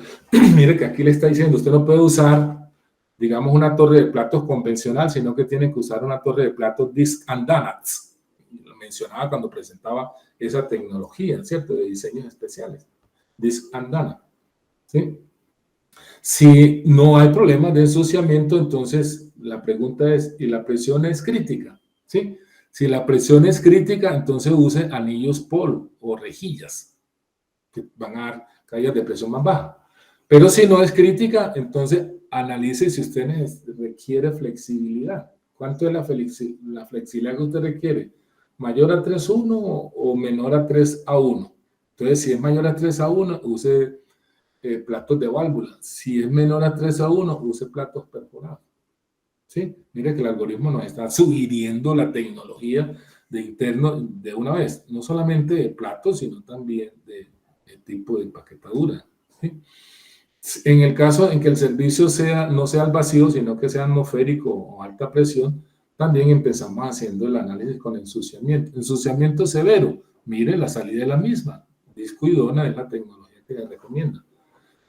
mire que aquí le está diciendo, usted no puede usar, digamos, una torre de platos convencional, sino que tiene que usar una torre de platos disc and donuts. Lo mencionaba cuando presentaba esa tecnología, ¿cierto? De diseños especiales. Disc and donut, ¿sí? Si no hay problemas de ensuciamiento, entonces la pregunta es, ¿y la presión es crítica? ¿Sí? Si la presión es crítica, entonces use anillos Paul o rejillas, que van a dar caídas de presión más baja. Pero si no es crítica, entonces analice si usted requiere flexibilidad. ¿Cuánto es la flexibilidad que usted requiere? ¿Mayor a 3:1 o menor a 3:1? Entonces, si es mayor a 3:1, use platos de válvula. Si es menor a 3:1, use platos perforados. ¿Sí? Mire que el algoritmo nos está sugiriendo la tecnología de interno de una vez, no solamente de platos, sino también de tipo de empaquetadura. ¿Sí? En el caso en que el servicio no sea al vacío, sino que sea atmosférico o alta presión, también empezamos haciendo el análisis con ensuciamiento. Ensuciamiento severo, mire la salida es la misma. Disco y dona es la tecnología que le recomienda.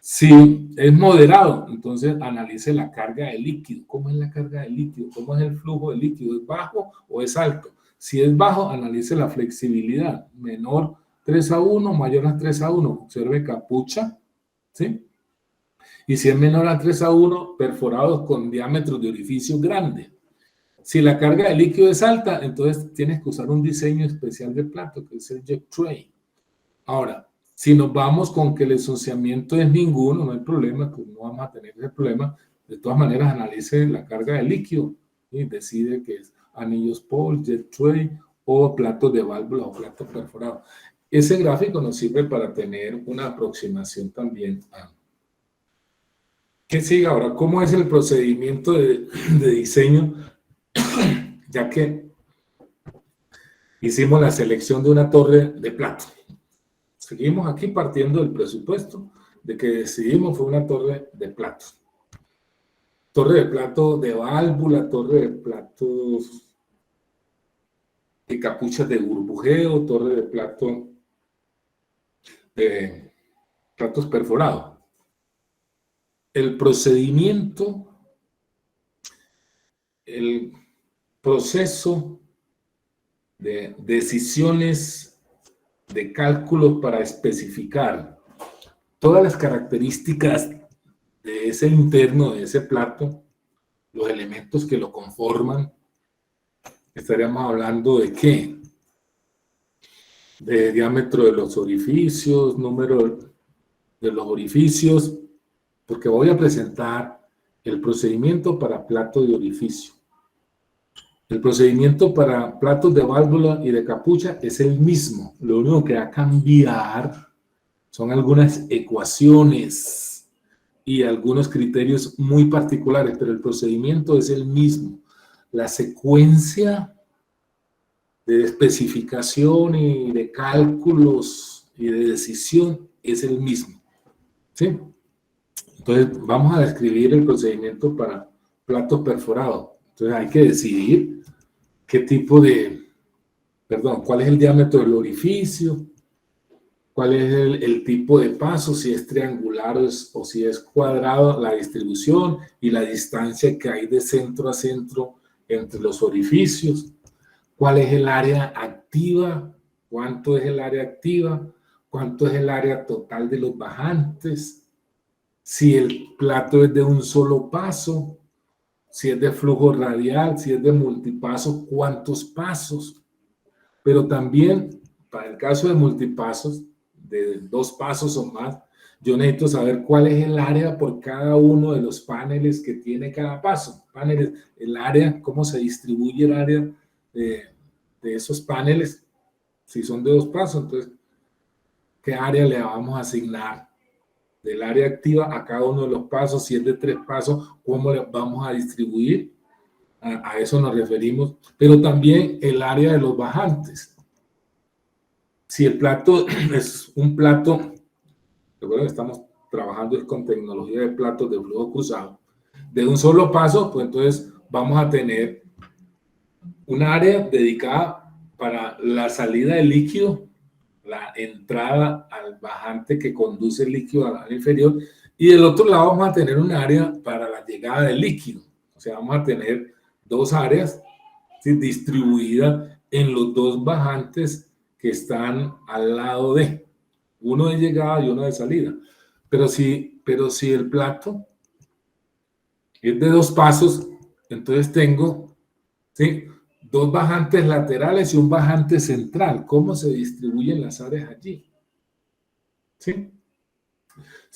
Si es moderado, entonces analice la carga de líquido. ¿Cómo es la carga de líquido? ¿Cómo es el flujo de líquido? ¿Es bajo o es alto? Si es bajo, analice la flexibilidad. Menor 3:1, mayor a 3:1. Observe capucha, ¿sí? Y si es menor a 3:1, perforados con diámetros de orificio grande. Si la carga de líquido es alta, entonces tienes que usar un diseño especial de plato, que es el jet tray. Ahora, si nos vamos con que el ensuciamiento es ninguno, no hay problema, pues no vamos a tener ese problema. De todas maneras, analice la carga de líquido y decide que es anillos Paul, jet tray o platos de válvula o platos perforados. Ese gráfico nos sirve para tener una aproximación también a ¿qué sigue ahora? ¿Cómo es el procedimiento de diseño? Ya que hicimos la selección de una torre de plato. Seguimos aquí partiendo del presupuesto de que decidimos fue una torre de plato. Torre de plato de válvula, torre de platos de capuchas de burbujeo, torre de plato de platos perforados. El procedimiento, el proceso de decisiones de cálculos para especificar todas las características de ese interno, de ese plato, los elementos que lo conforman. Estaríamos hablando de ¿qué? De diámetro de los orificios, número de los orificios, porque voy a presentar el procedimiento para plato de orificio. El procedimiento para platos de válvula y de capucha es el mismo. Lo único que va a cambiar son algunas ecuaciones y algunos criterios muy particulares, pero el procedimiento es el mismo. La secuencia de especificación y de cálculos y de decisión es el mismo. ¿Sí? Entonces, vamos a describir el procedimiento para platos perforados. Entonces, hay que decidir qué tipo de, cuál es el diámetro del orificio, cuál es el tipo de paso, si es triangular o si es cuadrado, la distribución y la distancia que hay de centro a centro entre los orificios, cuál es el área activa, cuánto es el área activa, cuánto es el área total de los bajantes, si el plato es de un solo paso, si es de flujo radial, si es de multipaso, cuántos pasos. Pero también, para el caso de multipasos, de 2 pasos o más, yo necesito saber cuál es el área por cada uno de los paneles que tiene cada paso. Paneles, el área, cómo se distribuye el área de esos paneles. Si son de 2 pasos, entonces, ¿qué área le vamos a asignar? Del área activa a cada uno de los pasos. Si es de 3 pasos, ¿cómo le vamos a distribuir? A eso nos referimos. Pero también el área de los bajantes. Si el plato es un plato, recuerden que estamos trabajando con tecnología de platos de flujo cruzado, de un solo paso, pues entonces vamos a tener un área dedicada para la salida de líquido la entrada al bajante que conduce el líquido al área inferior, y del otro lado vamos a tener un área para la llegada del líquido. O sea, vamos a tener dos áreas, ¿sí?, distribuidas en los dos bajantes que están al lado de, uno de llegada y uno de salida. Pero si el plato es de dos pasos, entonces tengo, ¿sí?, dos bajantes laterales y un bajante central. ¿Cómo se distribuyen las áreas allí? ¿Sí?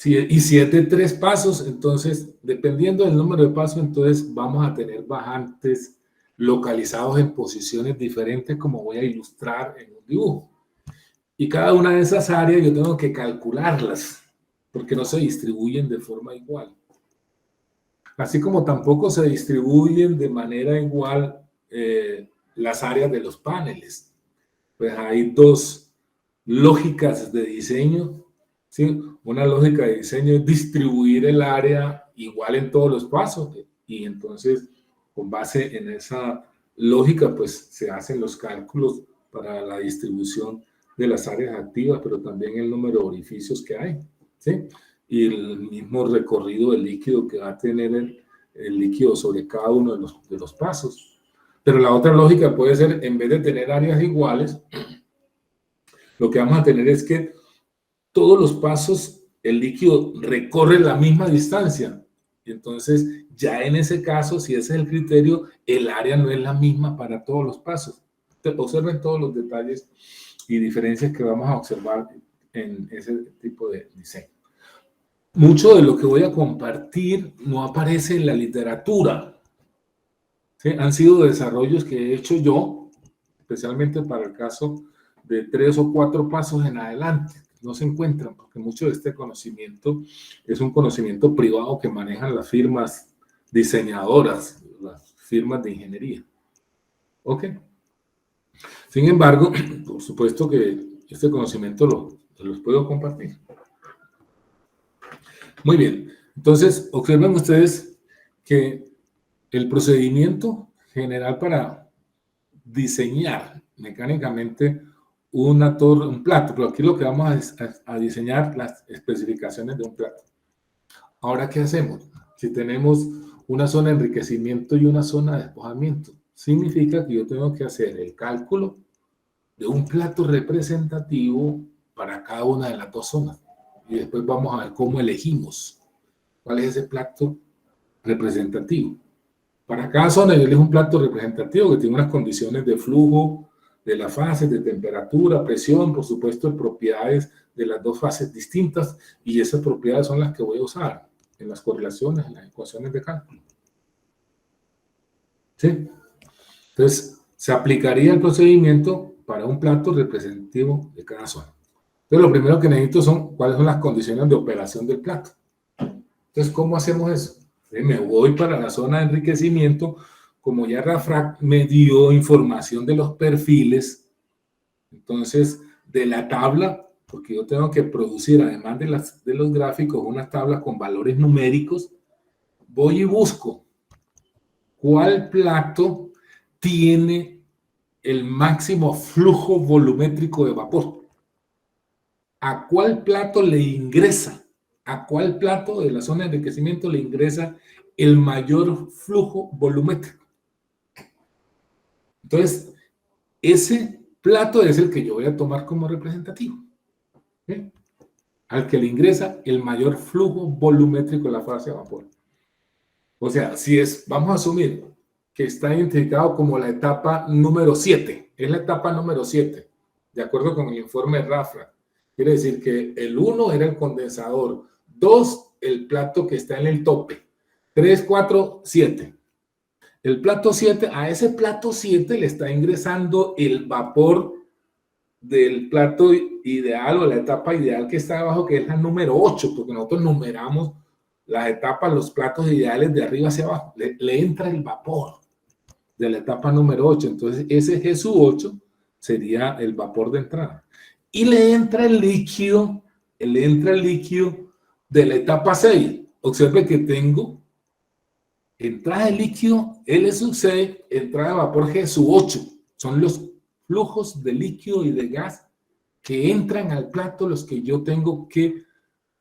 Y si es de tres pasos, entonces, dependiendo del número de pasos, entonces vamos a tener bajantes localizados en posiciones diferentes, como voy a ilustrar en un dibujo. Y cada una de esas áreas yo tengo que calcularlas, porque no se distribuyen de forma igual. Así como tampoco se distribuyen de manera igual las áreas de los paneles. Pues hay dos lógicas de diseño, ¿sí? Una lógica de diseño es distribuir el área igual en todos los pasos, y entonces con base en esa lógica pues se hacen los cálculos para la distribución de las áreas activas, pero también el número de orificios que hay, ¿sí? Y el mismo recorrido del líquido que va a tener el líquido sobre cada uno de los pasos. Pero la otra lógica puede ser, en vez de tener áreas iguales, lo que vamos a tener es que todos los pasos el líquido recorre la misma distancia. Y entonces, ya en ese caso, si ese es el criterio, el área no es la misma para todos los pasos. Observen todos los detalles y diferencias que vamos a observar en ese tipo de diseño. Mucho de lo que voy a compartir no aparece en la literatura, ¿sí? Han sido desarrollos que he hecho yo, especialmente para el caso de 3 o 4 pasos en adelante. No se encuentran, porque mucho de este conocimiento es un conocimiento privado que manejan las firmas diseñadoras, las firmas de ingeniería. ¿Ok? Sin embargo, por supuesto que este conocimiento los puedo compartir. Muy bien. Entonces, observen ustedes que el procedimiento general para diseñar mecánicamente una torre, un plato, pero aquí lo que vamos a diseñar las especificaciones de un plato. Ahora, ¿qué hacemos? Si tenemos una zona de enriquecimiento y una zona de despojamiento, significa que yo tengo que hacer el cálculo de un plato representativo para cada una de las dos zonas. Y después vamos a ver cómo elegimos cuál es ese plato representativo. Para cada zona yo elijo un plato representativo que tiene unas condiciones de flujo de las fases, de temperatura, presión, por supuesto, propiedades de las dos fases distintas, y esas propiedades son las que voy a usar en las correlaciones, en las ecuaciones de cálculo. ¿Sí? Entonces, se aplicaría el procedimiento para un plato representativo de cada zona. Entonces, lo primero que necesito son cuáles son las condiciones de operación del plato. Entonces, ¿cómo hacemos eso? Me voy para la zona de enriquecimiento. Como ya Rafrac me dio información de los perfiles, entonces de la tabla, porque yo tengo que producir, además de los gráficos, una tabla con valores numéricos, voy y busco cuál plato tiene el máximo flujo volumétrico de vapor. ¿A cuál plato le ingresa? ¿A cuál plato de la zona de enriquecimiento le ingresa el mayor flujo volumétrico? Entonces, ese plato es el que yo voy a tomar como representativo, ¿sí? Al que le ingresa el mayor flujo volumétrico de la fase de vapor. O sea, vamos a asumir que está identificado como la etapa número 7, es la etapa número 7, de acuerdo con el informe Rafrac. Quiere decir que el 1 era el condensador, 2 el plato que está en el tope, 3, 4, 7. El plato 7, a ese plato 7 le está ingresando el vapor del plato ideal o la etapa ideal que está abajo, que es la número 8, porque nosotros numeramos las etapas, los platos ideales de arriba hacia abajo. Le entra el vapor de la etapa número 8. Entonces, ese G8 sería el vapor de entrada. Y le entra el líquido de la etapa 6. Observe que tengo entrada de líquido L6, entrada de vapor G8. Son los flujos de líquido y de gas que entran al plato los que yo tengo que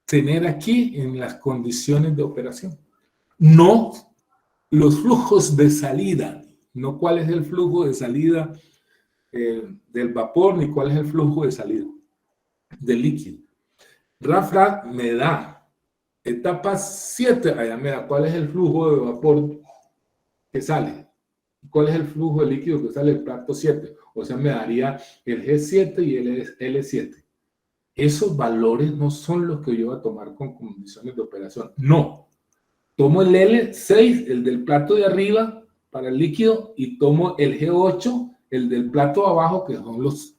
tener aquí en las condiciones de operación. No los flujos de salida, no cuál es el flujo de salida del vapor, ni cuál es el flujo de salida del líquido. RAFRA me da etapa 7, allá me da cuál es el flujo de vapor que sale, cuál es el flujo de líquido que sale del plato 7, o sea, me daría el G7 y el L7. Esos valores no son los que yo voy a tomar con condiciones de operación, no. Tomo el L6, el del plato de arriba para el líquido, y tomo el G8, el del plato de abajo, que son los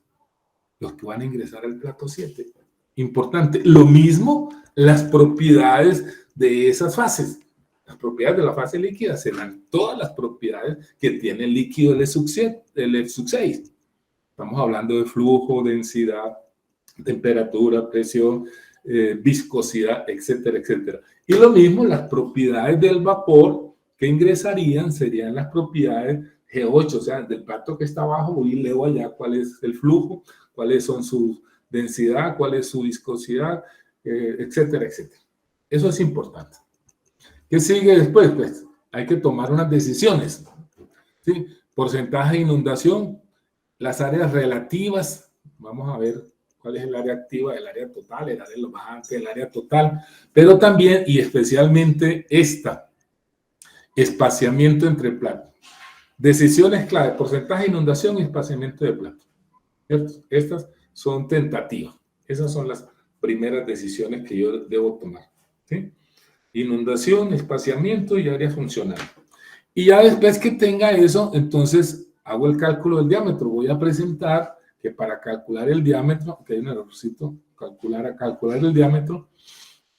que van a ingresar al plato 7. Importante. Lo mismo las propiedades de esas fases. Las propiedades de la fase líquida serán todas las propiedades que tiene el líquido L sub 6. Estamos hablando de flujo, densidad, temperatura, presión, viscosidad, etcétera, etcétera. Y lo mismo, las propiedades del vapor que ingresarían serían las propiedades G8, o sea, del plato que está abajo, voy y leo allá cuál es el flujo, cuáles son su densidad, cuál es su viscosidad, etcétera, etcétera. Eso es importante. ¿Qué sigue después? Pues hay que tomar unas decisiones. ¿Sí? Porcentaje de inundación, las áreas relativas, vamos a ver cuál es el área activa, el área total, el área de los bajantes, el área total, pero también y especialmente espaciamiento entre platos. Decisiones clave, porcentaje de inundación y espaciamiento de plato. Estas son tentativas. Esas son las primeras decisiones que yo debo tomar. ¿Sí? Inundación, espaciamiento y área funcional. Y ya después que tenga eso, entonces hago el cálculo del diámetro. Voy a presentar que para calcular el diámetro, que hay un errorcito, calcular el diámetro,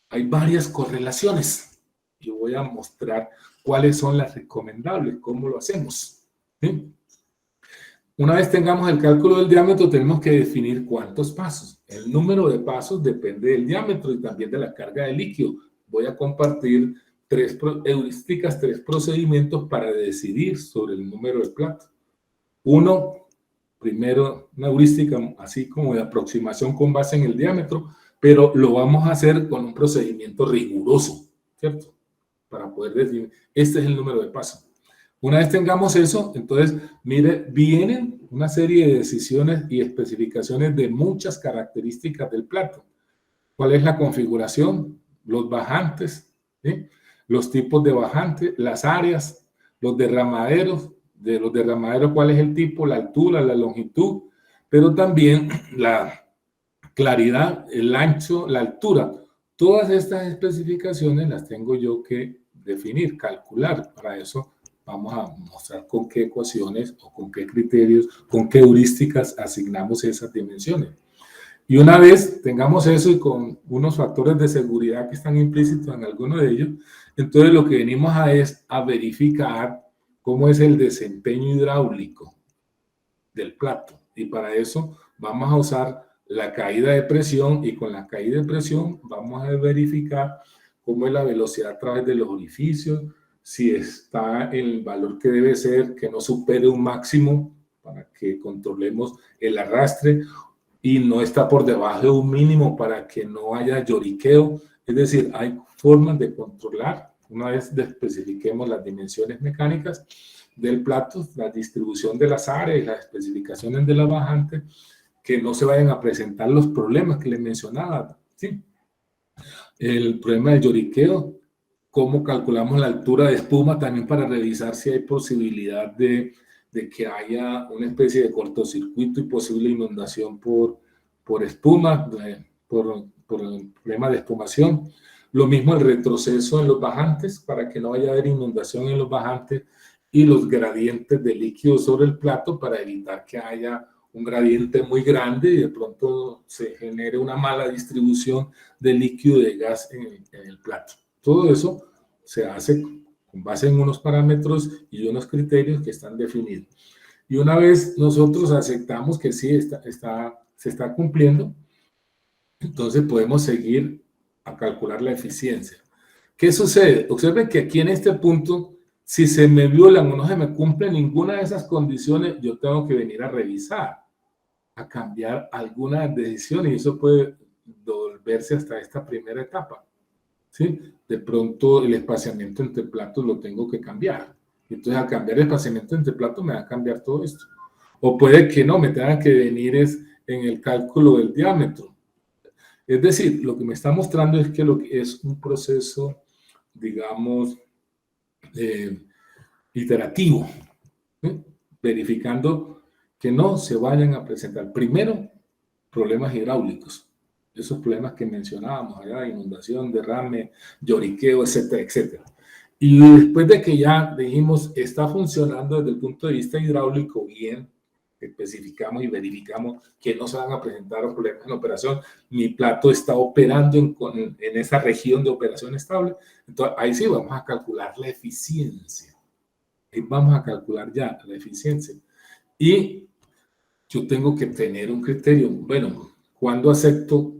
hay varias correlaciones. Yo voy a mostrar cuáles son las recomendables, cómo lo hacemos. ¿Sí? Una vez tengamos el cálculo del diámetro, tenemos que definir cuántos pasos. El número de pasos depende del diámetro y también de la carga de líquido. Voy a compartir 3 heurísticas, 3 procedimientos para decidir sobre el número de plato. Uno, primero, una heurística así como de aproximación con base en el diámetro, pero lo vamos a hacer con un procedimiento riguroso, ¿cierto? Para poder decir, este es el número de pasos. Una vez tengamos eso, entonces, mire, vienen una serie de decisiones y especificaciones de muchas características del plato. ¿Cuál es la configuración? Los bajantes, ¿sí? Los tipos de bajantes, las áreas, los derramaderos, de los derramaderos, cuál es el tipo, la altura, la longitud, pero también la claridad, el ancho, la altura. Todas estas especificaciones las tengo yo que definir, calcular. Para eso vamos a mostrar con qué ecuaciones o con qué criterios, con qué heurísticas asignamos esas dimensiones. Y una vez tengamos eso y con unos factores de seguridad que están implícitos en alguno de ellos, entonces lo que venimos es a verificar cómo es el desempeño hidráulico del plato. Y para eso vamos a usar la caída de presión, y con la caída de presión vamos a verificar cómo es la velocidad a través de los orificios, si está en el valor que debe ser, que no supere un máximo para que controlemos el arrastre, y no está por debajo de un mínimo para que no haya lloriqueo. Es decir, hay formas de controlar, una vez especifiquemos las dimensiones mecánicas del plato, la distribución de las áreas y las especificaciones de la bajante, que no se vayan a presentar los problemas que les mencionaba, ¿sí? El problema del lloriqueo, cómo calculamos la altura de espuma, también para revisar si hay posibilidad de que haya una especie de cortocircuito y posible inundación por espuma, por el problema de espumación. Lo mismo el retroceso en los bajantes, para que no vaya a haber inundación en los bajantes, y los gradientes de líquido sobre el plato para evitar que haya un gradiente muy grande y de pronto se genere una mala distribución de líquido y de gas en el plato. Todo eso se hace con base en unos parámetros y unos criterios que están definidos. Y una vez nosotros aceptamos que sí se está cumpliendo, entonces podemos seguir a calcular la eficiencia. ¿Qué sucede? Observen que aquí en este punto, si se me violan o no se me cumple ninguna de esas condiciones, yo tengo que venir a revisar. a cambiar algunas decisiones y eso puede devolverse hasta esta primera etapa, ¿sí? De pronto el espaciamiento entre platos lo tengo que cambiar. Entonces, al cambiar el espaciamiento entre platos me va a cambiar todo esto. O puede que no, me tenga que venir es en el cálculo del diámetro. Es decir, lo que me está mostrando es que lo que es un proceso, digamos, iterativo, ¿sí? Verificando que no se vayan a presentar primero problemas hidráulicos, esos problemas que mencionábamos allá, inundación, derrame, lloriqueo, etcétera, etcétera. Y después de que ya dijimos, está funcionando desde el punto de vista hidráulico bien, especificamos y verificamos que no se van a presentar problemas en operación, mi plato está operando en esa región de operación estable, entonces ahí sí vamos a calcular la eficiencia. Ahí vamos a calcular ya la eficiencia. Y yo tengo que tener un criterio, bueno, ¿cuándo acepto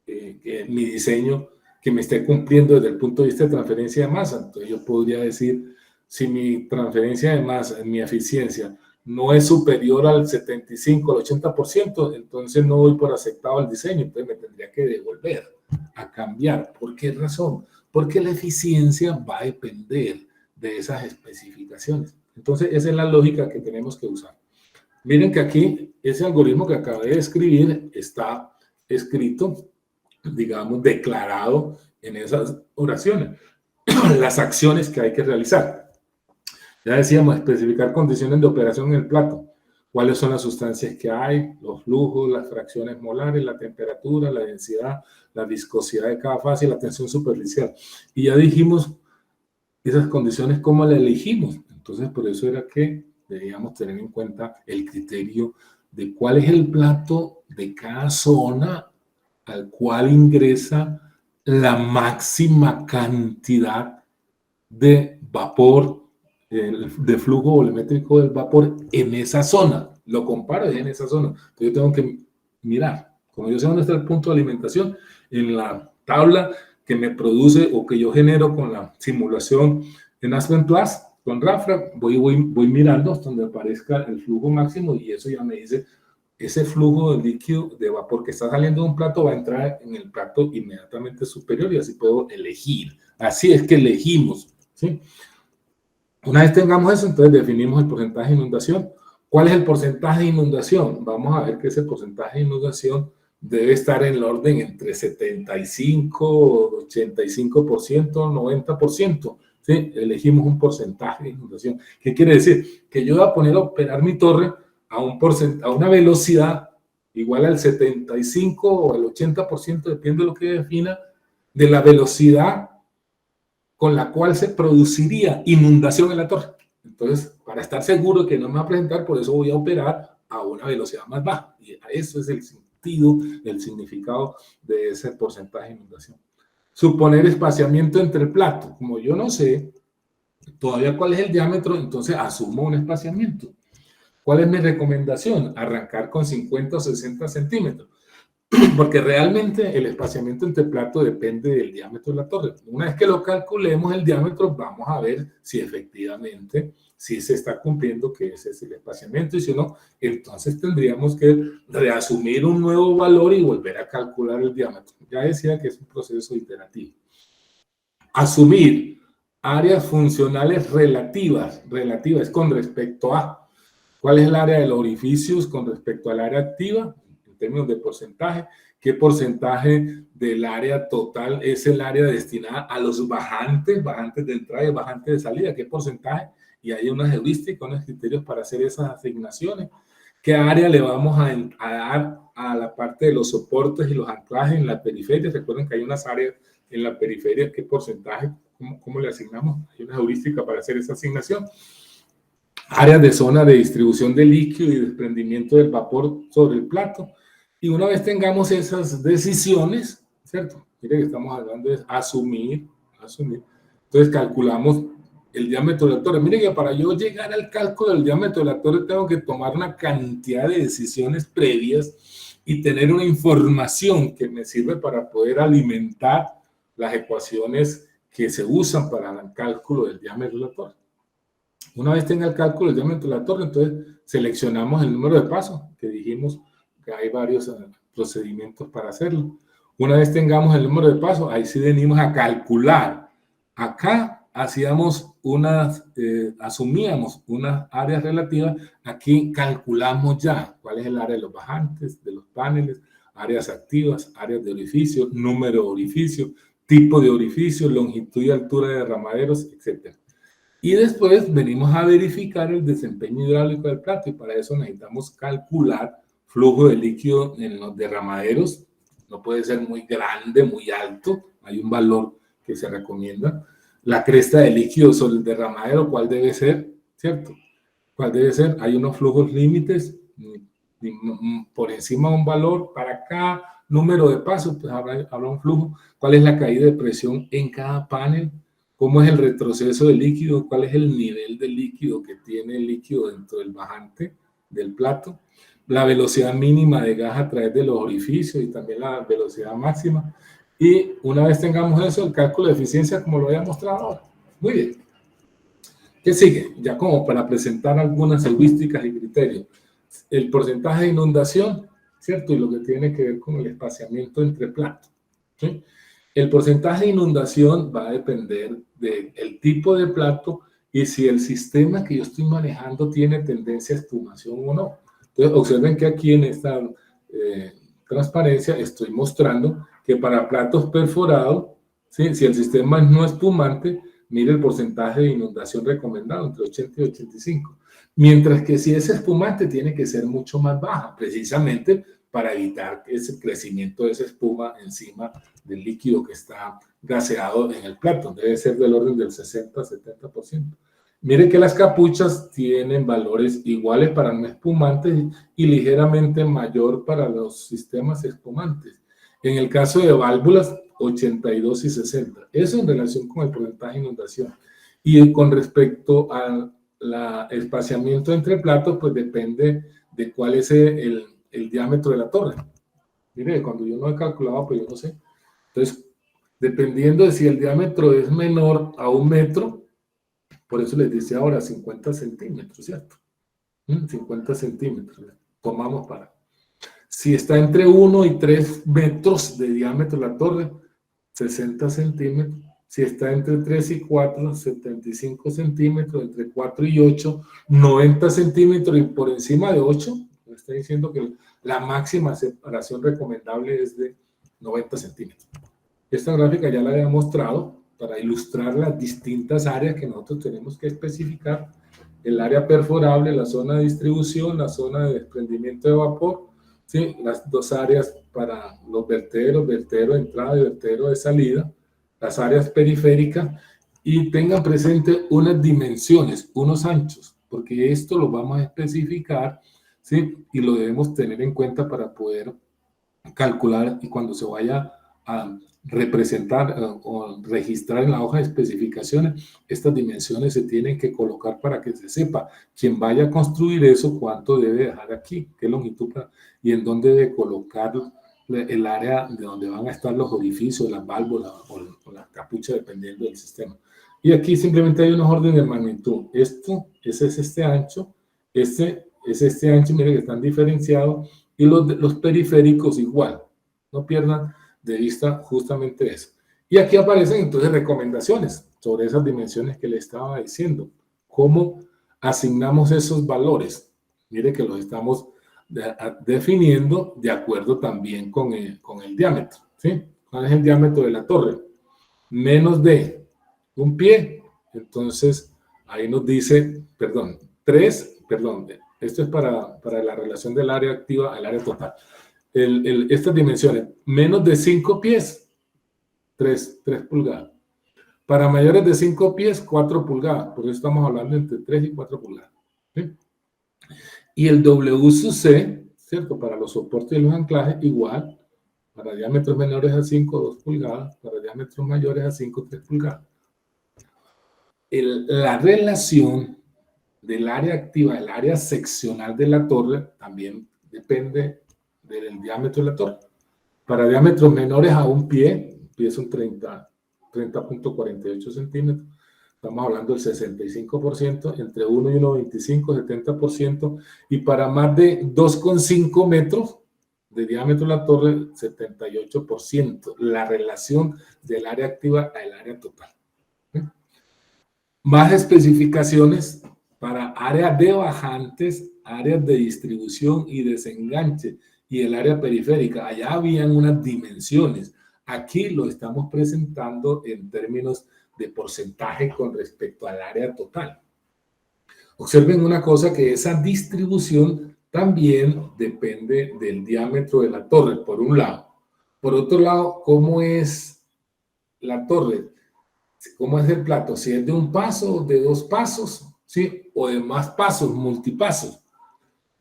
que mi diseño que me esté cumpliendo desde el punto de vista de transferencia de masa? Entonces yo podría decir, si mi transferencia de masa, mi eficiencia, no es superior al 75, al 80%, entonces no doy por aceptado el diseño, entonces me tendría que devolver, a cambiar. ¿Por qué razón? Porque la eficiencia va a depender de esas especificaciones. Entonces esa es la lógica que tenemos que usar. Miren que aquí ese algoritmo que acabé de escribir está escrito, digamos, declarado en esas oraciones, las acciones que hay que realizar. Ya decíamos, especificar condiciones de operación en el plato. ¿Cuáles son las sustancias que hay? Los flujos, las fracciones molares, la temperatura, la densidad, la viscosidad de cada fase y la tensión superficial. Y ya dijimos esas condiciones, ¿cómo las elegimos? Entonces, por eso era que debíamos tener en cuenta el criterio de cuál es el plato de cada zona al cual ingresa la máxima cantidad de vapor, de flujo volumétrico del vapor en esa zona. Lo comparo en esa zona. Entonces yo tengo que mirar, como yo sé dónde está el punto de alimentación, en la tabla que me produce o que yo genero con la simulación en Aspen Plus, con Rafra, voy mirando hasta donde aparezca el flujo máximo y eso ya me dice ese flujo de líquido, de vapor que está saliendo de un plato va a entrar en el plato inmediatamente superior y así puedo elegir. Así es que elegimos, ¿sí? Una vez tengamos eso, entonces definimos el porcentaje de inundación. ¿Cuál es el porcentaje de inundación? Vamos a ver que ese porcentaje de inundación debe estar en el orden entre 75, 85%, 90%. ¿Sí? Elegimos un porcentaje de inundación. ¿Qué quiere decir? Que yo voy a poner a operar mi torre a una velocidad igual al 75 o al 80%, depende de lo que defina, de la velocidad con la cual se produciría inundación en la torre. Entonces, para estar seguro de que no me va a presentar, por eso voy a operar a una velocidad más baja. Y eso es el sentido, el significado de ese porcentaje de inundación. Suponer espaciamiento entre platos. Como yo no sé todavía cuál es el diámetro, entonces asumo un espaciamiento. ¿Cuál es mi recomendación? Arrancar con 50 o 60 centímetros. Porque realmente el espaciamiento entre platos depende del diámetro de la torre. Una vez que lo calculemos el diámetro, vamos a ver si efectivamente, si se está cumpliendo que ese es el espaciamiento y si no, entonces tendríamos que reasumir un nuevo valor y volver a calcular el diámetro. Ya decía que es un proceso iterativo. Asumir áreas funcionales relativas con respecto a cuál es el área de los orificios con respecto al área activa, en términos de porcentaje, qué porcentaje del área total es el área destinada a los bajantes de entrada y bajantes de salida, qué porcentaje, y hay unas heurísticas, unos criterios para hacer esas asignaciones, qué área le vamos a dar a la parte de los soportes y los anclajes en la periferia. Recuerden que hay unas áreas en la periferia, qué porcentaje, cómo le asignamos, hay una heurística para hacer esa asignación. Áreas de zona de distribución de líquido y desprendimiento del vapor sobre el plato. Y una vez tengamos esas decisiones, ¿cierto? Mire que estamos hablando de asumir. Entonces calculamos el diámetro de la torre. Mire que para yo llegar al cálculo del diámetro de la torre tengo que tomar una cantidad de decisiones previas y tener una información que me sirve para poder alimentar las ecuaciones que se usan para el cálculo del diámetro de la torre. Una vez tenga el cálculo del diámetro de la torre, entonces seleccionamos el número de pasos que dijimos que hay varios procedimientos para hacerlo. Una vez tengamos el número de pasos, ahí sí venimos a calcular. Acá hacíamos asumíamos unas áreas relativas, aquí calculamos ya cuál es el área de los bajantes, de los paneles, áreas activas, áreas de orificio, número de orificio, tipo de orificio, longitud y altura de derramaderos, etc. Y después venimos a verificar el desempeño hidráulico del plato y para eso necesitamos calcular flujo de líquido en los derramaderos. No puede ser muy grande, muy alto, hay un valor que se recomienda. La cresta de líquido sobre el derramadero, ¿cuál debe ser? ¿Cierto? ¿Cuál debe ser? Hay unos flujos límites por encima de un valor para cada número de pasos, pues habrá un flujo. ¿Cuál es la caída de presión en cada panel? ¿Cómo es el retroceso del líquido? ¿Cuál es el nivel de líquido que tiene el líquido dentro del bajante del plato? La velocidad mínima de gas a través de los orificios y también la velocidad máxima. Y una vez tengamos eso, el cálculo de eficiencia como lo había mostrado ahora. Muy bien. ¿Qué sigue? Ya como para presentar algunas heurísticas y criterios. El porcentaje de inundación, ¿cierto? Y lo que tiene que ver con el espaciamiento entre platos, ¿sí? El porcentaje de inundación va a depender del tipo de plato y si el sistema que yo estoy manejando tiene tendencia a espumación o no. Entonces, observen que aquí en esta transparencia estoy mostrando que para platos perforados, ¿sí? Si el sistema es no espumante, mire el porcentaje de inundación recomendado, entre 80 y 85. Mientras que si es espumante, tiene que ser mucho más baja, precisamente para evitar ese crecimiento de esa espuma encima del líquido que está gaseado en el plato. Debe ser del orden del 60-70%. Miren que las capuchas tienen valores iguales para no espumantes y ligeramente mayor para los sistemas espumantes. En el caso de válvulas, 82 y 60. Eso en relación con el porcentaje de inundación. Y con respecto al espaciamiento entre platos, pues depende de cuál es el diámetro de la torre. Mire, cuando yo no he calculado, pues yo no sé. Entonces, dependiendo de si el diámetro es menor a 1 metro, por eso les dice ahora 50 centímetros, ¿cierto? 50 centímetros. Tomamos para. Si está entre 1 y 3 metros de diámetro la torre, 60 centímetros. Si está entre 3 y 4, 75 centímetros. Entre 4 y 8, 90 centímetros. Y por encima de 8, me está diciendo que la máxima separación recomendable es de 90 centímetros. Esta gráfica ya la había mostrado para ilustrar las distintas áreas que nosotros tenemos que especificar. El área perforable, la zona de distribución, la zona de desprendimiento de vapor, ¿sí? Las dos áreas para los vertederos, vertedero de entrada y vertedero de salida, las áreas periféricas, y tengan presente unas dimensiones, unos anchos, porque esto lo vamos a especificar, ¿sí? Y lo debemos tener en cuenta para poder calcular y cuando se vaya a representar o registrar en la hoja de especificaciones, estas dimensiones se tienen que colocar para que se sepa quien vaya a construir eso, cuánto debe dejar aquí, qué longitud y en dónde debe colocar el área de donde van a estar los orificios, las válvulas o la capucha, dependiendo del sistema. Y aquí simplemente hay unos órdenes de magnitud. Esto, ese es este ancho, este es este ancho, miren que están diferenciados, y los periféricos igual. No pierdan de vista justamente eso. Y aquí aparecen entonces recomendaciones sobre esas dimensiones que le estaba diciendo. ¿Cómo asignamos esos valores? Mire que los estamos definiendo de acuerdo también con el diámetro, ¿sí? ¿Cuál es el diámetro de la torre? Menos de 1 pie. Entonces, ahí nos dice, esto es para la relación del área activa al área total. Estas dimensiones, menos de 5 pies, 3 pulgadas. Para mayores de 5 pies, 4 pulgadas. Por eso estamos hablando entre 3 y 4 pulgadas. ¿Sí? Y el WC, ¿cierto? Para los soportes y los anclajes, igual. Para diámetros menores a 5, 2 pulgadas. Para diámetros mayores a 5, 3 pulgadas. La relación del área activa, del área seccional de la torre, también depende del diámetro de la torre. Para diámetros menores a 1 pie son 30.48 centímetros. Estamos hablando del 65%, entre 1 y 1.25, 70%. Y para más de 2,5 metros, de diámetro de la torre, 78%, la relación del área activa al área total. Más especificaciones para áreas de bajantes, áreas de distribución y desenganche y el área periférica. Allá habían unas dimensiones. Aquí lo estamos presentando en términos de porcentaje con respecto al área total. Observen una cosa, que esa distribución también depende del diámetro de la torre, por un lado. Por otro lado, ¿cómo es la torre? ¿Cómo es el plato? Si es de un paso, de dos pasos, ¿sí? O de más pasos, multipasos.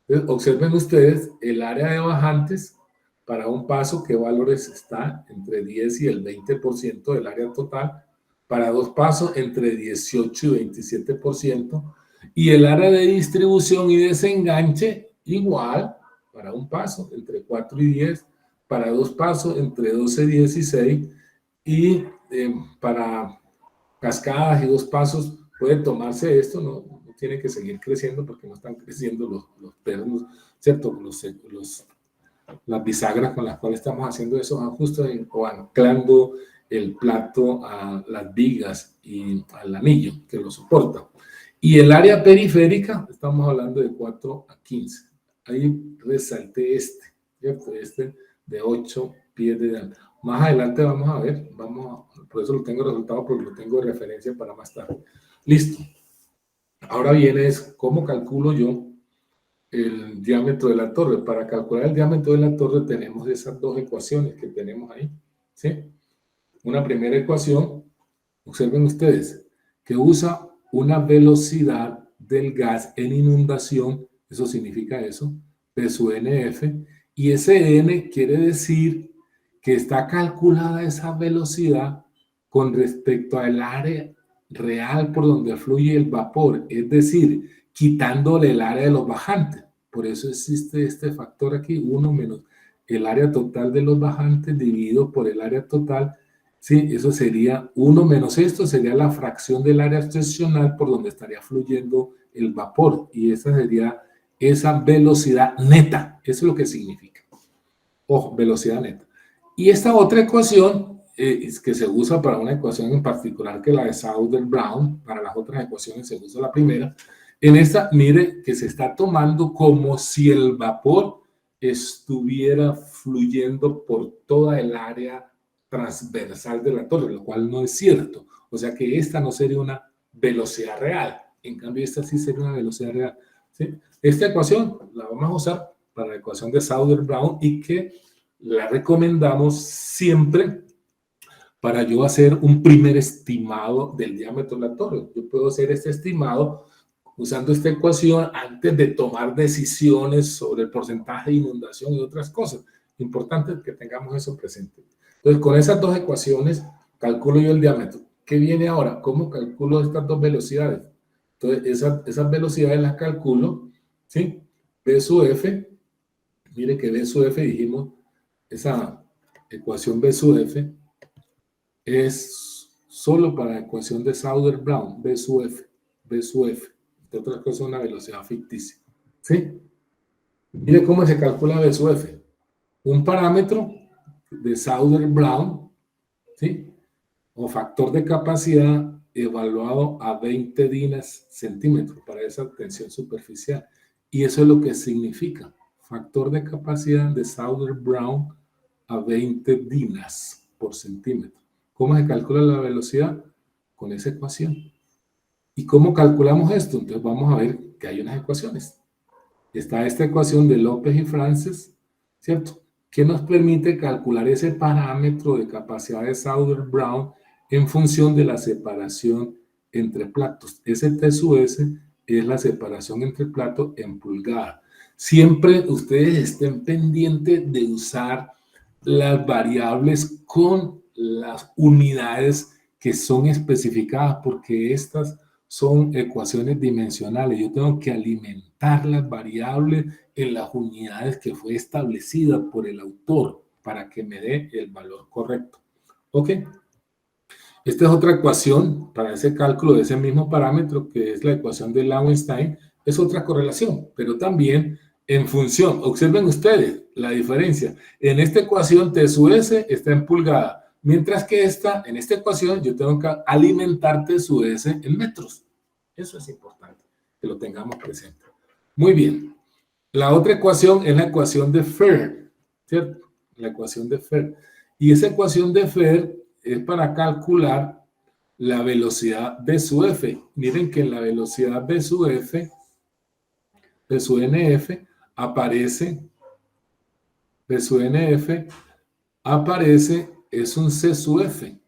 Entonces, observen ustedes el área de bajantes para un paso, qué valores está entre 10 y el 20% del área total. Para dos pasos, entre 18 y 27%. Y el área de distribución y desenganche, igual, para un paso, entre 4 y 10. Para dos pasos, entre 12 y 16. Y para cascadas y dos pasos, puede tomarse esto, no tiene que seguir creciendo porque no están creciendo los pernos, ¿cierto? Las bisagras con las cuales estamos haciendo esos ajustes o anclando el plato a las vigas y al anillo que lo soporta. Y el área periférica, estamos hablando de 4 a 15. Ahí resalté ¿cierto? Este de 8 pies de diámetro. Más adelante vamos a ver, por eso lo tengo resultado, porque lo tengo de referencia para más tarde. Listo. Ahora viene es cómo calculo yo el diámetro de la torre. Para calcular el diámetro de la torre tenemos esas dos ecuaciones que tenemos ahí, ¿sí? Una primera ecuación, observen ustedes, que usa una velocidad del gas en inundación, eso significa eso, P sub NF, y ese N quiere decir que está calculada esa velocidad con respecto al área real por donde fluye el vapor, es decir, quitándole el área de los bajantes. Por eso existe este factor aquí, 1 menos el área total de los bajantes dividido por el área total. Sí, eso sería 1 menos esto, sería la fracción del área excepcional por donde estaría fluyendo el vapor. Y esa sería esa velocidad neta. Eso es lo que significa. Ojo, velocidad neta. Y esta otra ecuación es que se usa para una ecuación en particular, que la de Sauder-Brown. Para las otras ecuaciones se usa la primera. En esta, mire que se está tomando como si el vapor estuviera fluyendo por toda el área transversal de la torre, lo cual no es cierto. O sea que esta no sería una velocidad real. En cambio, esta sí sería una velocidad real. ¿Sí? Esta ecuación la vamos a usar para la ecuación de Sauder-Brown y que la recomendamos siempre para yo hacer un primer estimado del diámetro de la torre. Yo puedo hacer este estimado usando esta ecuación antes de tomar decisiones sobre el porcentaje de inundación y otras cosas. Importante que tengamos eso presente. Entonces, con esas dos ecuaciones calculo yo el diámetro. ¿Qué viene ahora? ¿Cómo calculo estas dos velocidades? Entonces, esas velocidades las calculo, ¿sí? B sub F, mire que B sub F dijimos, esa ecuación B sub F es solo para la ecuación de Sauder-Brown, B sub F, B sub F. De otras cosas, una velocidad ficticia. ¿Sí? Mire cómo se calcula B sub F. Un parámetro de Sauder-Brown, ¿sí? O factor de capacidad evaluado a 20 dinas centímetros para esa tensión superficial. Y eso es lo que significa factor de capacidad de Sauder-Brown a 20 dinas por centímetro. ¿Cómo se calcula la velocidad? Con esa ecuación. ¿Y cómo calculamos esto? Entonces vamos a ver que hay unas ecuaciones. Está esta ecuación de López y Frances, ¿cierto? Que nos permite calcular ese parámetro de capacidad de Sauder-Brown en función de la separación entre platos. Ese T sub S es la separación entre platos en pulgadas. Siempre ustedes estén pendientes de usar las variables con las unidades que son especificadas, porque estas son ecuaciones dimensionales. Yo tengo que alimentar las variables en las unidades que fue establecida por el autor para que me dé el valor correcto. ¿Ok? Esta es otra ecuación para ese cálculo de ese mismo parámetro, que es la ecuación de Lauenstein. Es otra correlación, pero también en función, observen ustedes la diferencia. En esta ecuación T sub S está en pulgada, mientras que en esta ecuación yo tengo que alimentar T sub S en metros. Eso es importante que lo tengamos presente. Muy bien. La otra ecuación es la ecuación de Fer, ¿cierto? La ecuación de Fer. Y esa ecuación de Fer es para calcular la velocidad B sub F. Miren que la velocidad B sub F, B sub NF, aparece, B sub NF aparece, es un C sub F.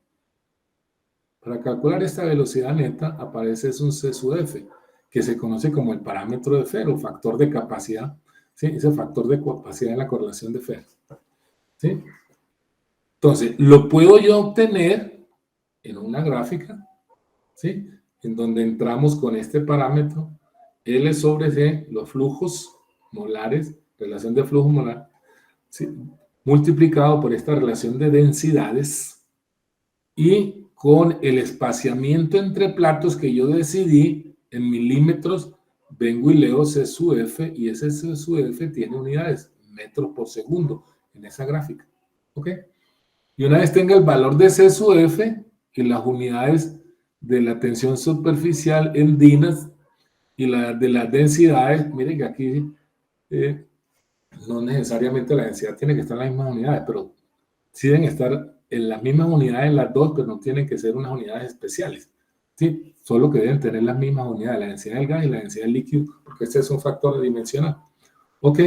Para calcular esta velocidad neta, aparece es un C sub F, que se conoce como el parámetro de Fer o factor de capacidad. ¿Sí? Ese factor de capacidad en la correlación de Fer. ¿Sí? Entonces, lo puedo yo obtener en una gráfica, ¿sí? En donde entramos con este parámetro, L sobre C, los flujos molares, relación de flujo molar, ¿sí? Multiplicado por esta relación de densidades y con el espaciamiento entre platos que yo decidí en milímetros, vengo y leo C sub F, y ese C sub F tiene unidades, metros por segundo, en esa gráfica. ¿Ok? Y una vez tenga el valor de C sub F y las unidades de la tensión superficial en dinas y de las densidades, miren que aquí no necesariamente la densidad tiene que estar en las mismas unidades, pero sí deben estar en las mismas unidades las dos, pero no tienen que ser unas unidades especiales. ¿Sí? Solo que deben tener las mismas unidades, la densidad del gas y la densidad del líquido, porque este es un factor dimensional. ¿Ok?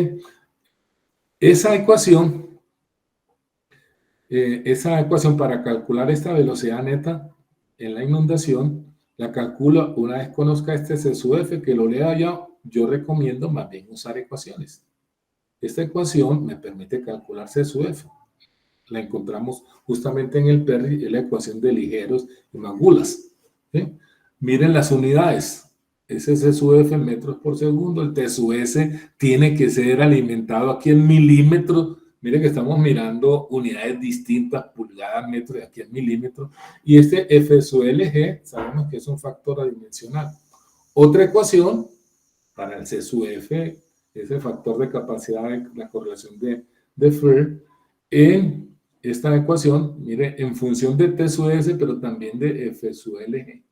Esa ecuación para calcular esta velocidad neta en la inundación, la calculo una vez conozca este C sub F, que lo lea yo recomiendo más bien usar ecuaciones. Esta ecuación me permite calcular C sub F. La encontramos justamente en el PERRI, es la ecuación de ligeros y magulas. ¿Sí? Miren las unidades. Ese es C sub F en metros por segundo. El T sub S tiene que ser alimentado aquí en milímetros. Miren que estamos mirando unidades distintas, pulgadas, metros, aquí en milímetros. Y este F sub LG, sabemos que es un factor adimensional. Otra ecuación para el C sub F, ese factor de capacidad de la correlación de Fer, en esta ecuación, mire, en función de T sub S, pero también de F sub LG.